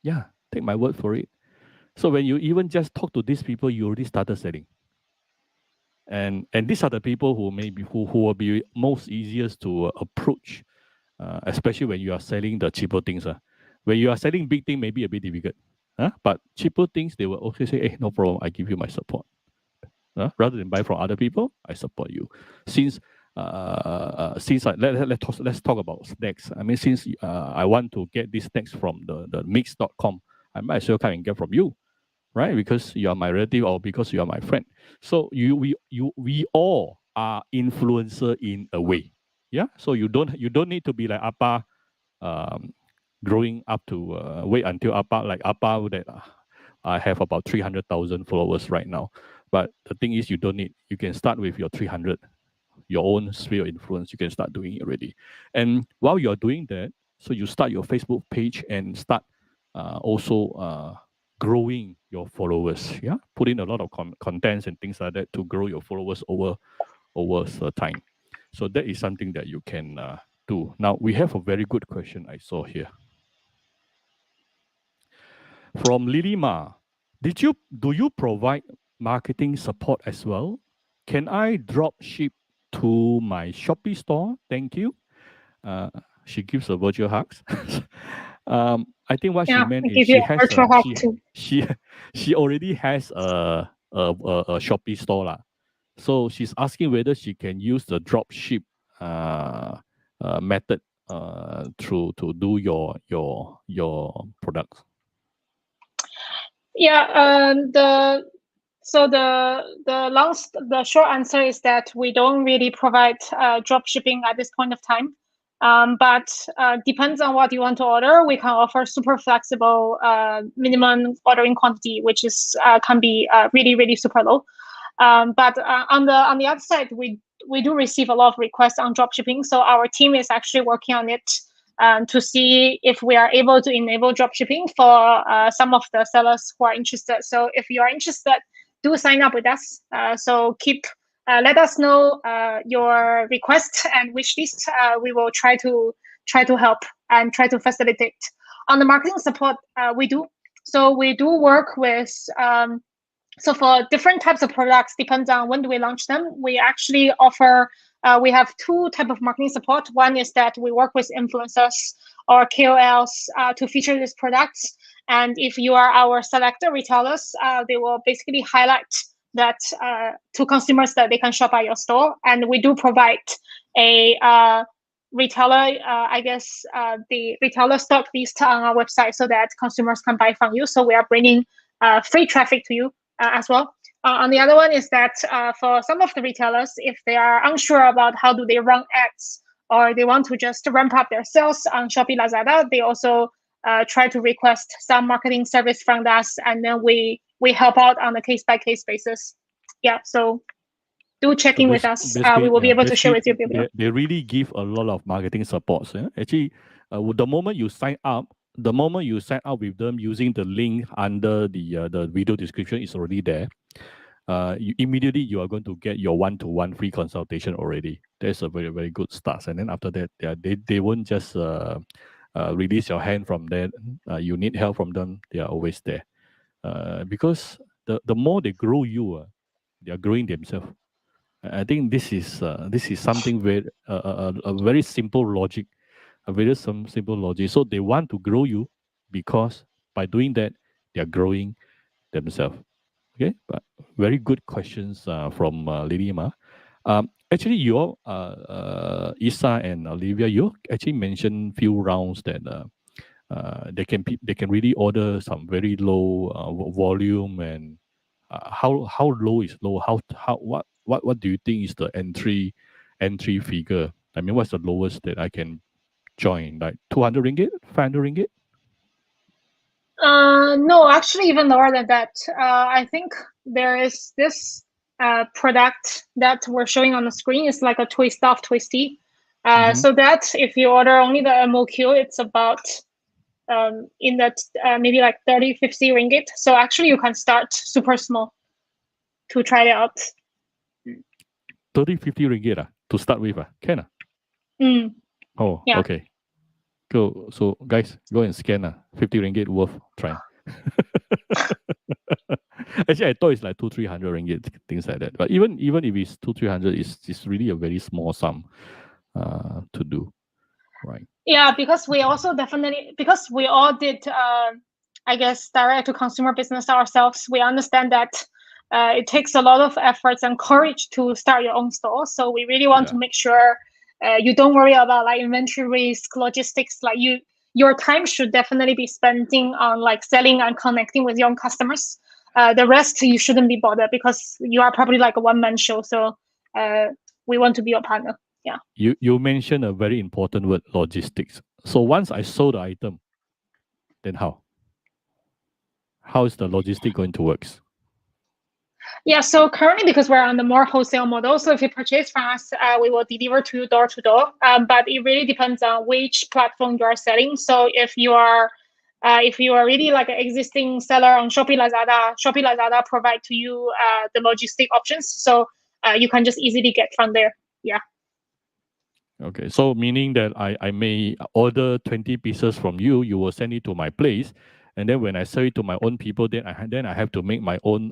Yeah, take my word for it. So when you even just talk to these people, you already started selling. And these are the people who will be most easiest to approach, especially when you are selling the cheaper things. When you are selling big thing, maybe a bit difficult. But cheaper things, they will also say, hey, no problem, I give you my support. Rather than buy from other people, I support you. Since let's talk about snacks. I mean, since I want to get these snacks from the mix.com, I might as well come and get from you, right? Because you are my relative or because you are my friend. So we all are influencer in a way. Yeah. So you don't need to be like Appa, growing up to wait until Appa that I have about 300,000 followers right now. But the thing is, you don't need. You can start with your 300, your own sphere of influence. You can start doing it already. And while you're doing that, so you start your Facebook page and start also growing your followers. Yeah, put in a lot of contents and things like that to grow your followers over time. So that is something that you can do. Now we have a very good question I saw here from Lily Ma. Do you provide marketing support as well? Can I drop ship to my Shopee store? Thank you. She gives a virtual hugs. I think what she meant is she already has a Shopee store lah. So she's asking whether she can use the drop ship method to do your products. Yeah, the short answer is that we don't really provide drop shipping at this point of time. But depends on what you want to order. We can offer super flexible minimum ordering quantity, which is can be really, really super low. But on the other side, we do receive a lot of requests on drop shipping. So our team is actually working on it to see if we are able to enable drop shipping for some of the sellers who are interested. So if you are interested, do sign up with us. So let us know your request and wish list. We will try to help and try to facilitate. On the marketing support, we do work with. So for different types of products, depends on when do we launch them. We actually offer. We have two types of marketing support. One is that we work with influencers or KOLs to feature these products. And if you are our selector retailers, they will basically highlight that to consumers that they can shop at your store. And we do provide a retailer, the retailer stock list on our website so that consumers can buy from you. So we are bringing free traffic to you as well. On the other one is that for some of the retailers, if they are unsure about how do they run ads or they want to just ramp up their sales on Shopee, Lazada, they also try to request some marketing service from us, and then we help out on a case-by-case basis. Yeah, so do check in with us. We will be able to share with you. They really give a lot of marketing support. Actually, the moment you sign up with them using the link under the video description is already there. Immediately you are going to get your one-to-one free consultation already. That's a very, very good start. And then after that, they won't just release your hand from there. You need help from them, they are always there. Because the more they grow you, they are growing themselves. I think this is something very a very simple logic, simple logic. So they want to grow you because by doing that, they are growing themselves. Okay, but very good questions from Lily Ma. Actually, you Isa and Olivia, you actually mentioned few rounds that they can really order some very low volume, and how low is low? What do you think is the entry figure? I mean, what's the lowest that I can join? Like 200 ringgit, 500 ringgit? No, actually even lower than that. I think there is this product that we're showing on the screen. It's like a Twist-off Twisty. So that if you order only the MOQ, it's about in that maybe like 30, 50 ringgit. So actually you can start super small to try it out. 30, 50 ringgit to start with, can Oh, yeah. Okay. Go. So guys, go and scan 50 ringgit worth try. Actually, I thought it's like 200-300 ringgit, things like that. But even if it's 200-300, it's really a very small sum to do. right? Yeah, because we also definitely, because we all did, I guess, direct to consumer business ourselves, we understand that it takes a lot of efforts and courage to start your own store. So we really want to make sure you don't worry about like inventory risk, logistics. Like your time should definitely be spending on like selling and connecting with your own customers. The rest you shouldn't be bothered because you are probably like a one-man show. So we want to be your partner. Yeah. You mentioned a very important word, logistics. So once I sold the item, then how? How is the logistic going to work? Yeah, so currently because we're on the more wholesale model, so if you purchase from us, we will deliver to you door to door. But it really depends on which platform you are selling. So if you are really like an existing seller on Shopee Lazada provide to you the logistic options. So you can just easily get from there. Yeah. Okay, so meaning that I may order 20 pieces from you, you will send it to my place, and then when I sell it to my own people, then I have to make my own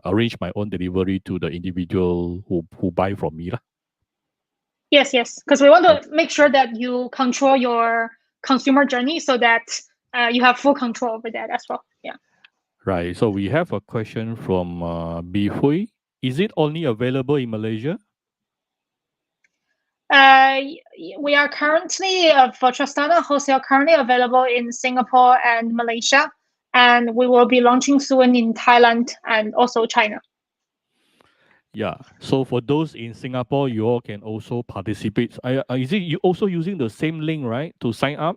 arrange my own delivery to the individual who buy from me lah. Yes, because we want to make sure that you control your consumer journey so that you have full control over that as well. Yeah. Right. So we have a question from Bi Hui. Is it only available in Malaysia? We are currently for Trustana Wholesale currently available in Singapore and Malaysia, and we will be launching soon in Thailand and also China. Yeah. So for those in Singapore, you all can also participate. Is it you also using the same link, right, to sign up?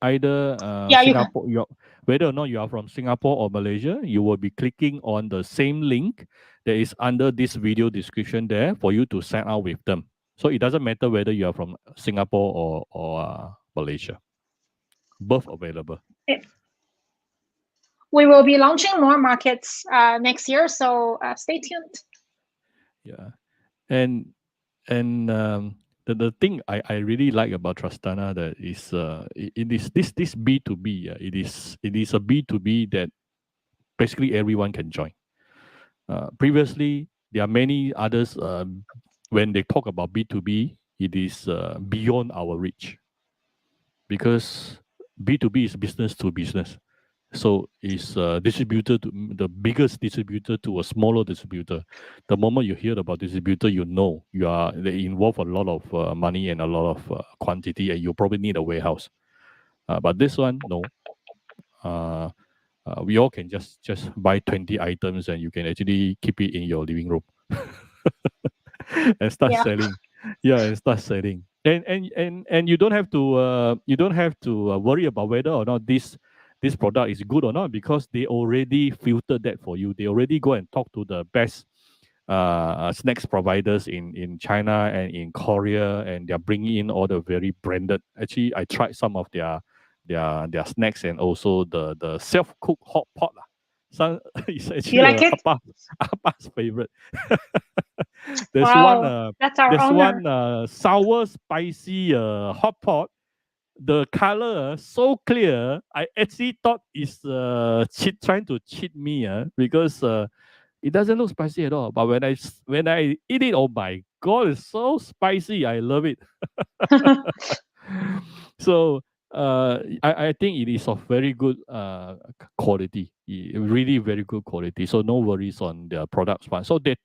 Either Yeah, Singapore, whether or not you are from Singapore or Malaysia, you will be clicking on the same link that is under this video description there for you to sign up with them. So it doesn't matter whether you are from Singapore or Malaysia. Both available. We will be launching more markets next year, so stay tuned. Yeah, and the thing I really like about Trustana that is it is this B2B. It is a B2B that basically everyone can join. Previously, there are many others. When they talk about B2B, it is beyond our reach because B2B is business to business. So it's a distributor to the biggest distributor to a smaller distributor. The moment you hear about distributor, you know they involve a lot of money and a lot of quantity, and you probably need a warehouse. But this one, no. We all can just buy 20 items, and you can actually keep it in your living room and start selling. Yeah, and start selling. And you don't have to worry about whether or not this product is good or not because they already filtered that for you. They already go and talk to the best snacks providers in China and in Korea, and they're bringing in all the very branded. Actually, I tried some of their snacks and also the self-cooked hot pot. Some it's actually you like it? Appa's favorite. There's wow, that's our there's honor. one sour spicy hot pot. The color so clear. I actually thought it's trying to cheat me because it doesn't look spicy at all. But when I eat it, oh my god, it's so spicy. I love it. So I think it is of very good quality, really very good quality. So no worries on their products one. So they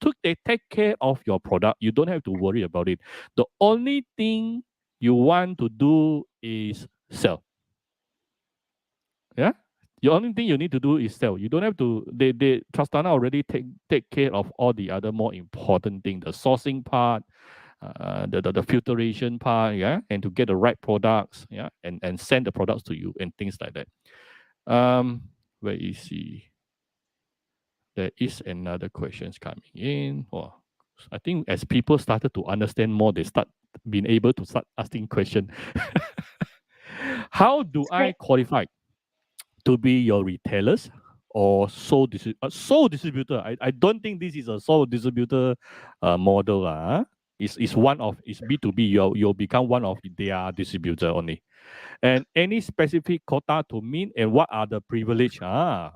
take care of your product. You don't have to worry about it. The only thing you want to do is sell. Yeah. The only thing you need to do is sell. You don't have to. They Trustana already take care of all the other more important thing, the sourcing part, the filtration part, yeah, and to get the right products, yeah, and send the products to you and things like that. Where is he? There is another questions coming in. Oh, I think as people started to understand more, they start being able to start asking questions. How do I qualify to be your retailers or sole distributor? I don't think this is a sole distributor model. It's B2B. You'll become one of their distributor only. And any specific quota to meet, and what are the privilege?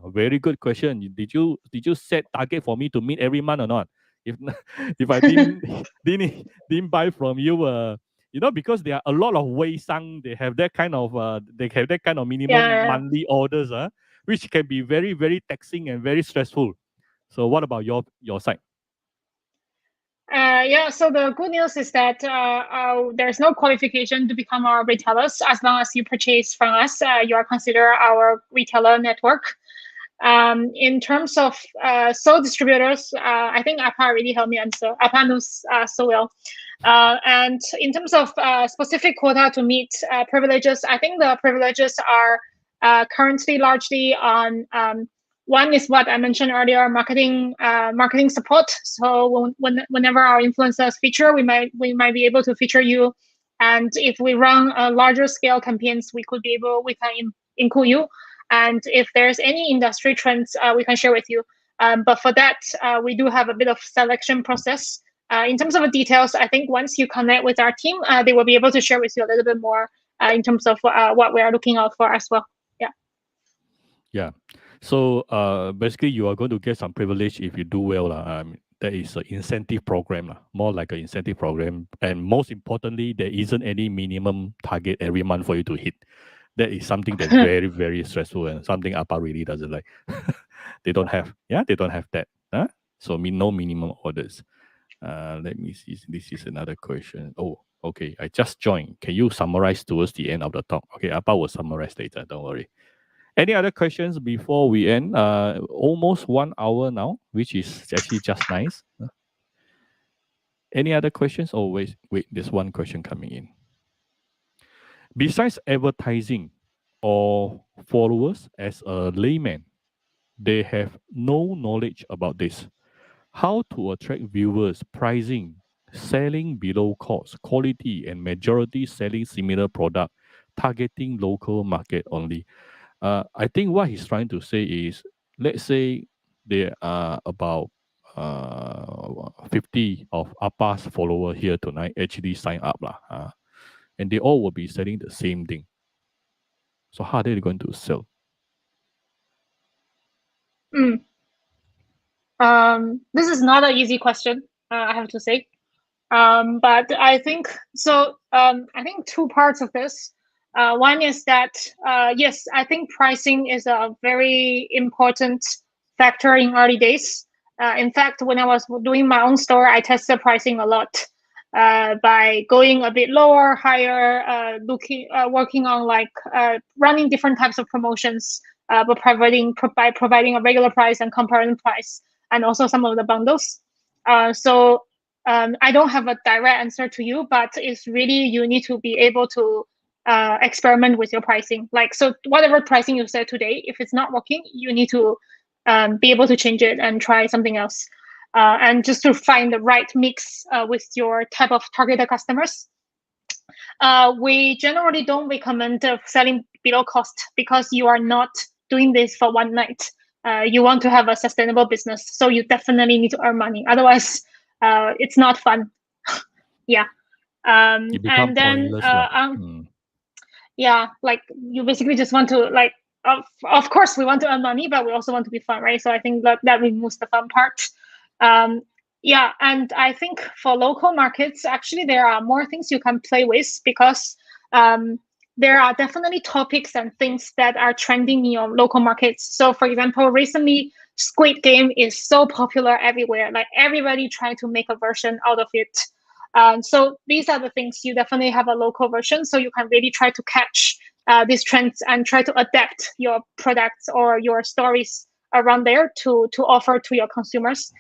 Very good question. Did you set target for me to meet every month or not? If I didn't buy from you because there are a lot of Weisang, they have that kind of minimum monthly orders, which can be very, very taxing and very stressful. So what about your side? So the good news is that there's no qualification to become our retailers. As long as you purchase from us, you are considered our retailer network. In terms of sole distributors, I think Appa really helped me answer. Appa knows so well. And in terms of specific quota to meet privileges, I think the privileges are currently largely on one is what I mentioned earlier, marketing support. So whenever our influencers feature, we might be able to feature you, and if we run a larger scale campaigns, we can include you. And if there's any industry trends, we can share with you. But for that, we do have a bit of selection process. In terms of the details, I think once you connect with our team, they will be able to share with you a little bit more in terms of what we are looking out for as well. Yeah. So basically, you are going to get some privilege if you do well. There is an incentive program, more like an incentive program. And most importantly, there isn't any minimum target every month for you to hit. That is something that's very, very stressful and something Appa really doesn't like. They don't have that. So no minimum orders. Let me see. This is another question. Oh, okay. I just joined. Can you summarize towards the end of the talk? Okay, Appa will summarize later. Don't worry. Any other questions before we end? Almost 1 hour now, which is actually just nice. Any other questions? Oh, wait, there's one question coming in. Besides advertising or followers, as a layman, they have no knowledge about this. How to attract viewers, pricing, selling below cost, quality, and majority selling similar product, targeting local market only. I think what he's trying to say is, let's say there are about 50 of Appa's followers here tonight actually sign up, and they all will be selling the same thing. So how are they going to sell? This is not an easy question, I have to say. But I think so. I think two parts of this. One is that yes, I think pricing is a very important factor in early days. In fact, when I was doing my own store, I tested pricing a lot by going a bit lower, higher, working on running different types of promotions, but by providing a regular price and comparing price, and also some of the bundles. So I don't have a direct answer to you, but it's really you need to be able to experiment with your pricing. So whatever pricing you set today, if it's not working, you need to be able to change it and try something else. And just to find the right mix with your type of targeted customers. We generally don't recommend selling below cost because you are not doing this for one night. You want to have a sustainable business, so you definitely need to earn money. Otherwise, it's not fun. Yeah. And then yeah, you basically just want to of course we want to earn money, but we also want to be fun, right? So I think that removes the fun part. Yeah, and I think for local markets, actually there are more things you can play with because there are definitely topics and things that are trending in your local markets. So for example, recently Squid Game is so popular everywhere. Everybody trying to make a version out of it. So these are the things you definitely have a local version, so you can really try to catch these trends and try to adapt your products or your stories around there to offer to your consumers.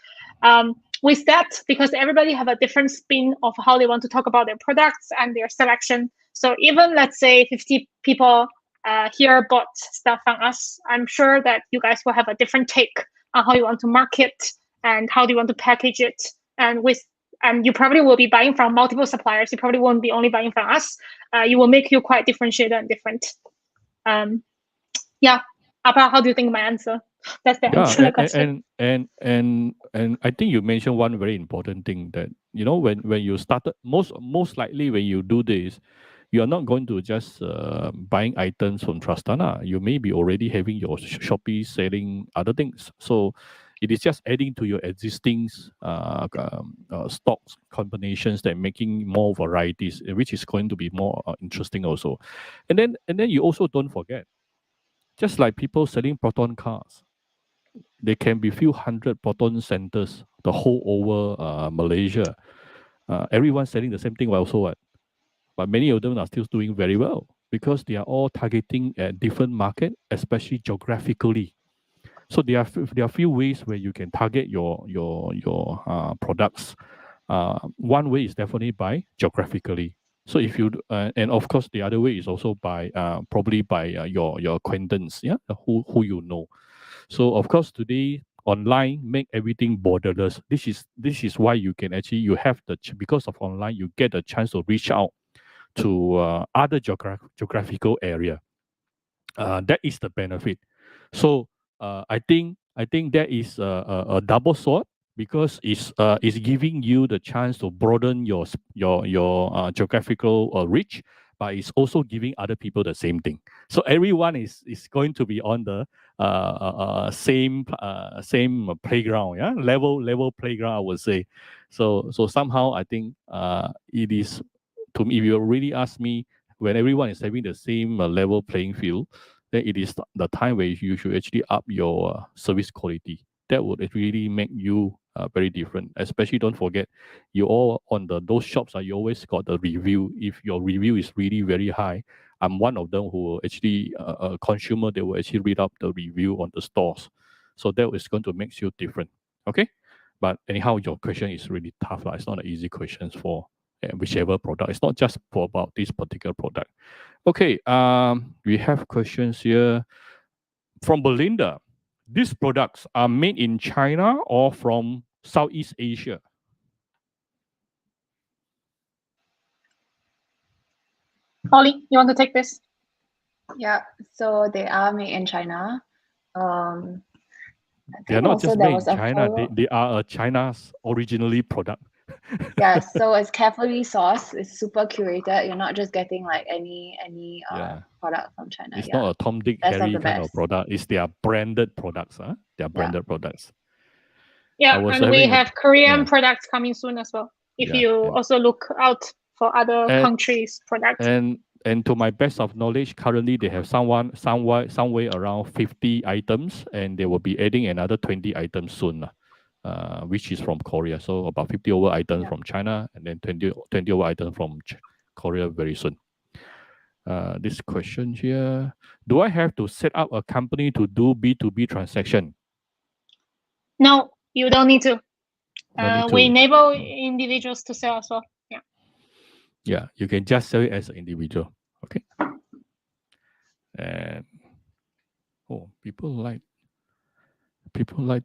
With that, because everybody have a different spin of how they want to talk about their products and their selection. So even let's say 50 people here bought stuff from us, I'm sure that you guys will have a different take on how you want to market and how do you want to package it. And you probably will be buying from multiple suppliers. You probably won't be only buying from us. You will make you quite differentiated and different. Yeah, Appa, how do you think my answer? That's the answer to the question. And I think you mentioned one very important thing that when you started, most likely when you do this, you are not going to just buying items from Trustana. You may be already having your Shopee selling other things. So It is just adding to your existing stocks combinations that making more varieties, which is going to be more interesting also. And then you also don't forget, just like people selling proton cars, there can be few hundred proton centers the whole over Malaysia. Everyone selling the same thing also, what? But many of them are still doing very well because they are all targeting a different market, especially geographically. So there are few ways where you can target your products. One way is definitely by geographically. So if you and of course the other way is also by probably by your acquaintance, yeah, who you know. So of course today online make everything borderless. This is why you can actually you have because of online you get a chance to reach out to other geographical area. That is the benefit. So I think that is a double sword because it's giving you the chance to broaden your geographical reach, but it's also giving other people the same thing. So everyone is going to be on the same playground, yeah, level playground, I would say. So somehow I think it is, to me, if you really ask me, when everyone is having the same level playing field, then it is the time where you should actually up your service quality. That would really make you very different. Especially don't forget, you all on those shops, you always got the review. If your review is really very high, I'm one of them who will actually a consumer. They will actually read up the review on the stores, so that is going to make you different. Okay, but anyhow, your question is really tough. It's not an easy question for whichever product. It's not just for about this particular product. Okay, we have questions here from Belinda. These products are made in China or from Southeast Asia? Ollie, you want to take this? Yeah, so they are made in China. They are not just made in China. They are a China's originally product. Yeah, so it's carefully sourced. It's super curated. You're not just getting like any product from China. It's not a Tom, Dick, Harry kind of product. It's their branded products. They are branded products. Yeah, and we have Korean products coming soon as well. If you also look out for other countries' products. And to my best of knowledge, currently they have somewhere around 50 items, and they will be adding another 20 items soon, which is from Korea. So about 50 over items from China, and then 20 over items from Korea very soon. This question here: do I have to set up a company to do B2B transaction? No, you don't need to. We enable individuals to sell as well. Yeah, you can just sell it as an individual. Okay. And people like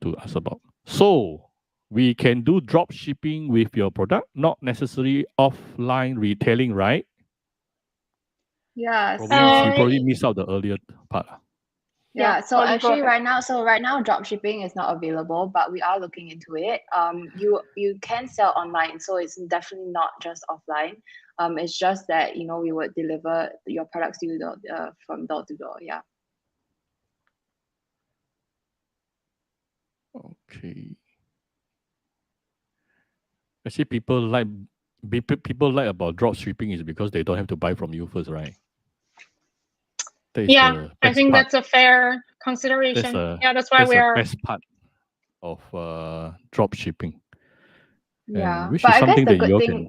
to ask about. So we can do drop shipping with your product, not necessarily offline retailing, right? Yeah. You probably missed out the earlier part. Yeah, so actually right now drop shipping is not available, but we are looking into it. You can sell online, so it's definitely not just offline. It's just that we would deliver your products to you from door to door. Yeah. Okay. Actually, people like about drop shipping is because they don't have to buy from you first, right? Yeah, I think that's a fair consideration. That's why we are the best part of drop shipping. Yeah, which but is I something guess that you can.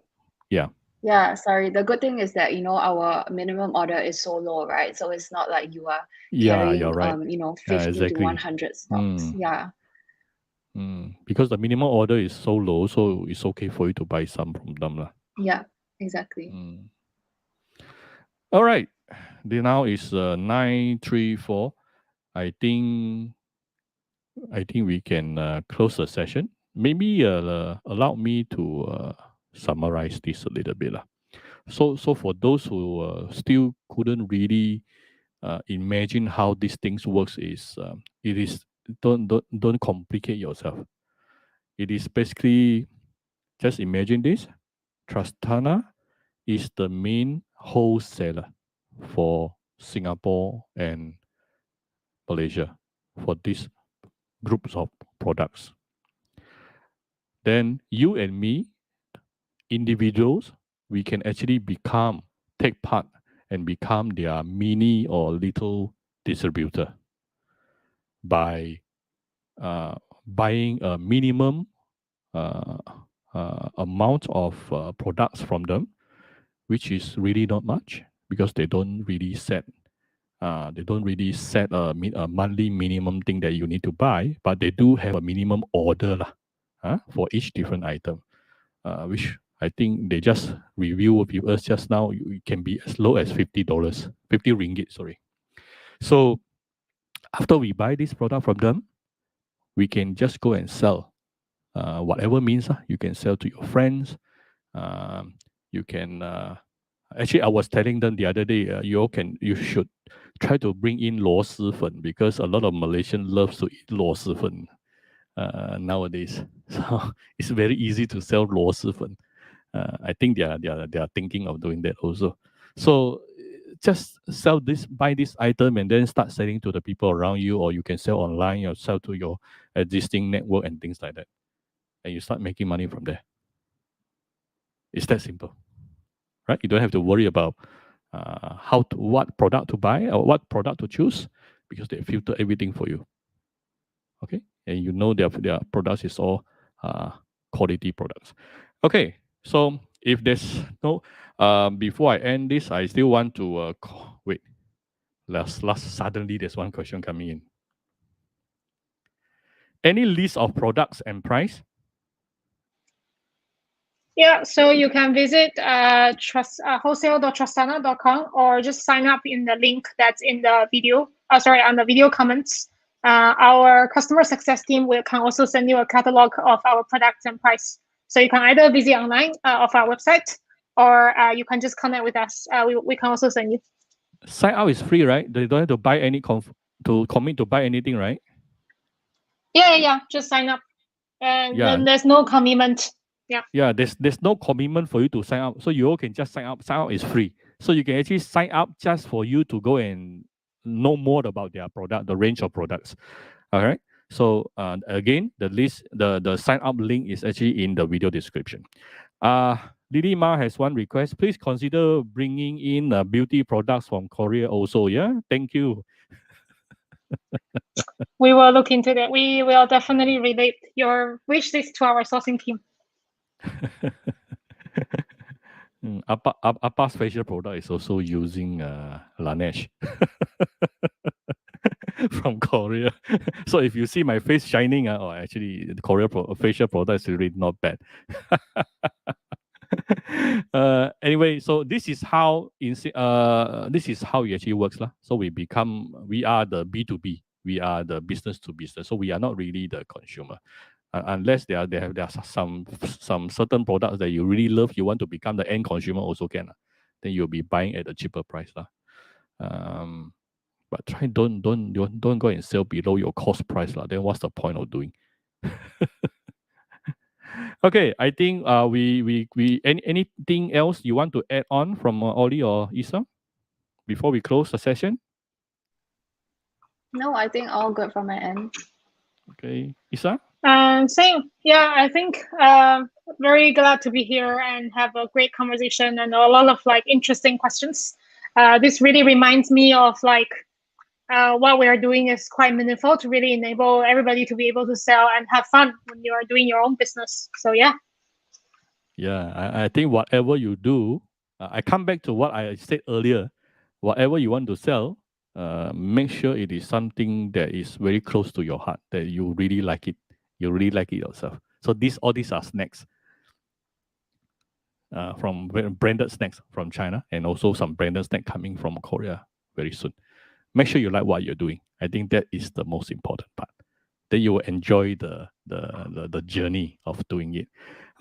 Yeah, sorry. The good thing is that our minimum order is so low, right? So it's not like you are carrying you're right. 50 to 100 stocks. Yeah. Because the minimum order is so low, so it's okay for you to buy some from them. Yeah, exactly. All right. Now is 9:34. I think we can close the session. Maybe allow me to summarize this a little bit. So for those who still couldn't really imagine how these things works, is it is don't complicate yourself. It is basically just imagine this. Trustana is the main wholesaler for Singapore and Malaysia for this groups of products. Then you and me, individuals, we can actually take part and become their mini or little distributor by buying a minimum amount of products from them, which is really not much because they don't really set a monthly minimum thing that you need to buy, but they do have a minimum order for each different item, which I think they just review with us just now. It can be as low as $50, 50 ringgit, sorry. So after we buy this product from them, we can just go and sell. Whatever means, you can sell to your friends. You can actually, I was telling them the other day, you should try to bring in 螺蛳粉 because a lot of Malaysians love to eat 螺蛳粉 nowadays. So it's very easy to sell 螺蛳粉. I think they are thinking of doing that also. So just buy this item and then start selling to the people around you, or you can sell online or sell to your existing network and things like that. And you start making money from there. It's that simple, right? You don't have to worry about what product to buy or what product to choose because they filter everything for you. Okay, and you know their products is all quality products. Okay, so if there's no, before I end this, I still want to wait. Suddenly there's one question coming in. Any list of products and price? Yeah, so you can visit wholesale.trustana.com or just sign up in the link that's in the video. On the video comments. Our customer success team can also send you a catalog of our products and price. So you can either visit online of our website, or you can just connect with us. We can also send you. Sign up is free, right? They don't have to buy commit to buy anything, right? Yeah. Just sign up, and then there's no commitment. Yeah, there's no commitment for you to sign up. So you all can just sign up. Sign up is free. So you can actually sign up just for you to go and know more about their product, the range of products. All right. So again, the sign up link is actually in the video description. Lily Ma has one request. Please consider bringing in beauty products from Korea also. Yeah, thank you. We will look into that. We will definitely relate your wish list to our sourcing team. Appa's facial product is also using Laneige from Korea. So if you see my face shining, actually the Korea facial product is really not bad. Anyway, so this is how it actually works, lah. So we are the B2B, we are the business to business. So we are not really the consumer. Unless there are some certain products that you really love, you want to become the end consumer also can. Then you'll be buying at a cheaper price. But don't go and sell below your cost price. Then what's the point of doing? Okay, I think anything else you want to add on from Oli or Isa before we close the session? No, I think all good from my end. Okay, Isa? Same. Yeah, I think very glad to be here and have a great conversation and a lot of interesting questions. This really reminds me of what we are doing is quite meaningful to really enable everybody to be able to sell and have fun when you are doing your own business. So yeah. Yeah, I think whatever you do, I come back to what I said earlier. Whatever you want to sell, make sure it is something that is very close to your heart, that you really like it. You really like it yourself. So all these are snacks from branded snacks from China, and also some branded snack coming from Korea very soon. Make sure you like what you're doing. I think that is the most important part. Then you will enjoy the journey of doing it.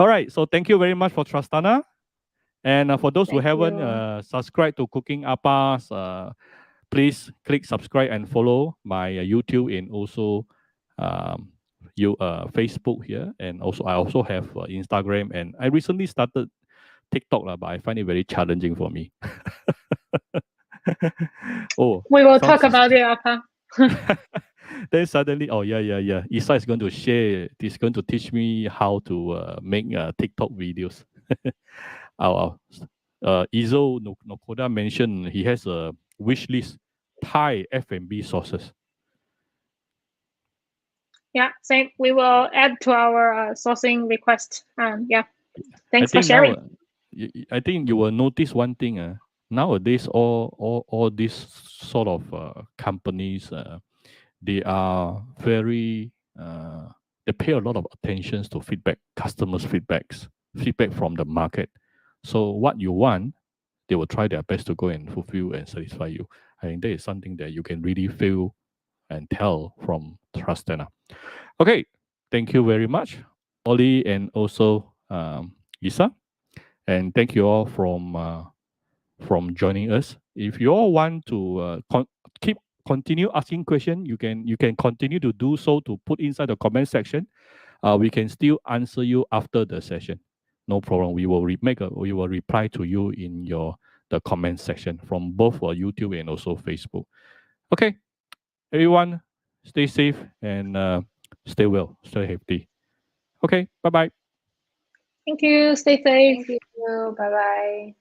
All right. So thank you very much for Trustana. And for those who haven't subscribed to Cooking Appas, please click subscribe and follow my YouTube and also Facebook here. And also I also have Instagram, and I recently started TikTok, but I find it very challenging for me. We will talk about it, Appa. Then suddenly, oh yeah. Isa is going to share. He's going to teach me how to make TikTok videos. Izo Nokoda mentioned he has a wish list Thai F&B sauces. Yeah, same. We will add to our sourcing request. Yeah, thanks I for think sharing. now, I think you will notice one thing. Nowadays, all these sort of companies, they are very they pay a lot of attention to feedback, customers' feedback from the market. So what you want, they will try their best to go and fulfill and satisfy you. I think that is something that you can really feel and tell from Trustana. Okay, thank you very much, Ollie, and also Isa, and thank you all from joining us. If you all want to continue asking questions, you can continue to do so to put inside the comment section. We can still answer you after the session. No problem. We will we will reply to you in the comment section from both YouTube and also Facebook. Okay, everyone, stay safe and stay well, stay healthy. Okay, bye bye. Thank you. Stay safe. Thank you. Bye bye.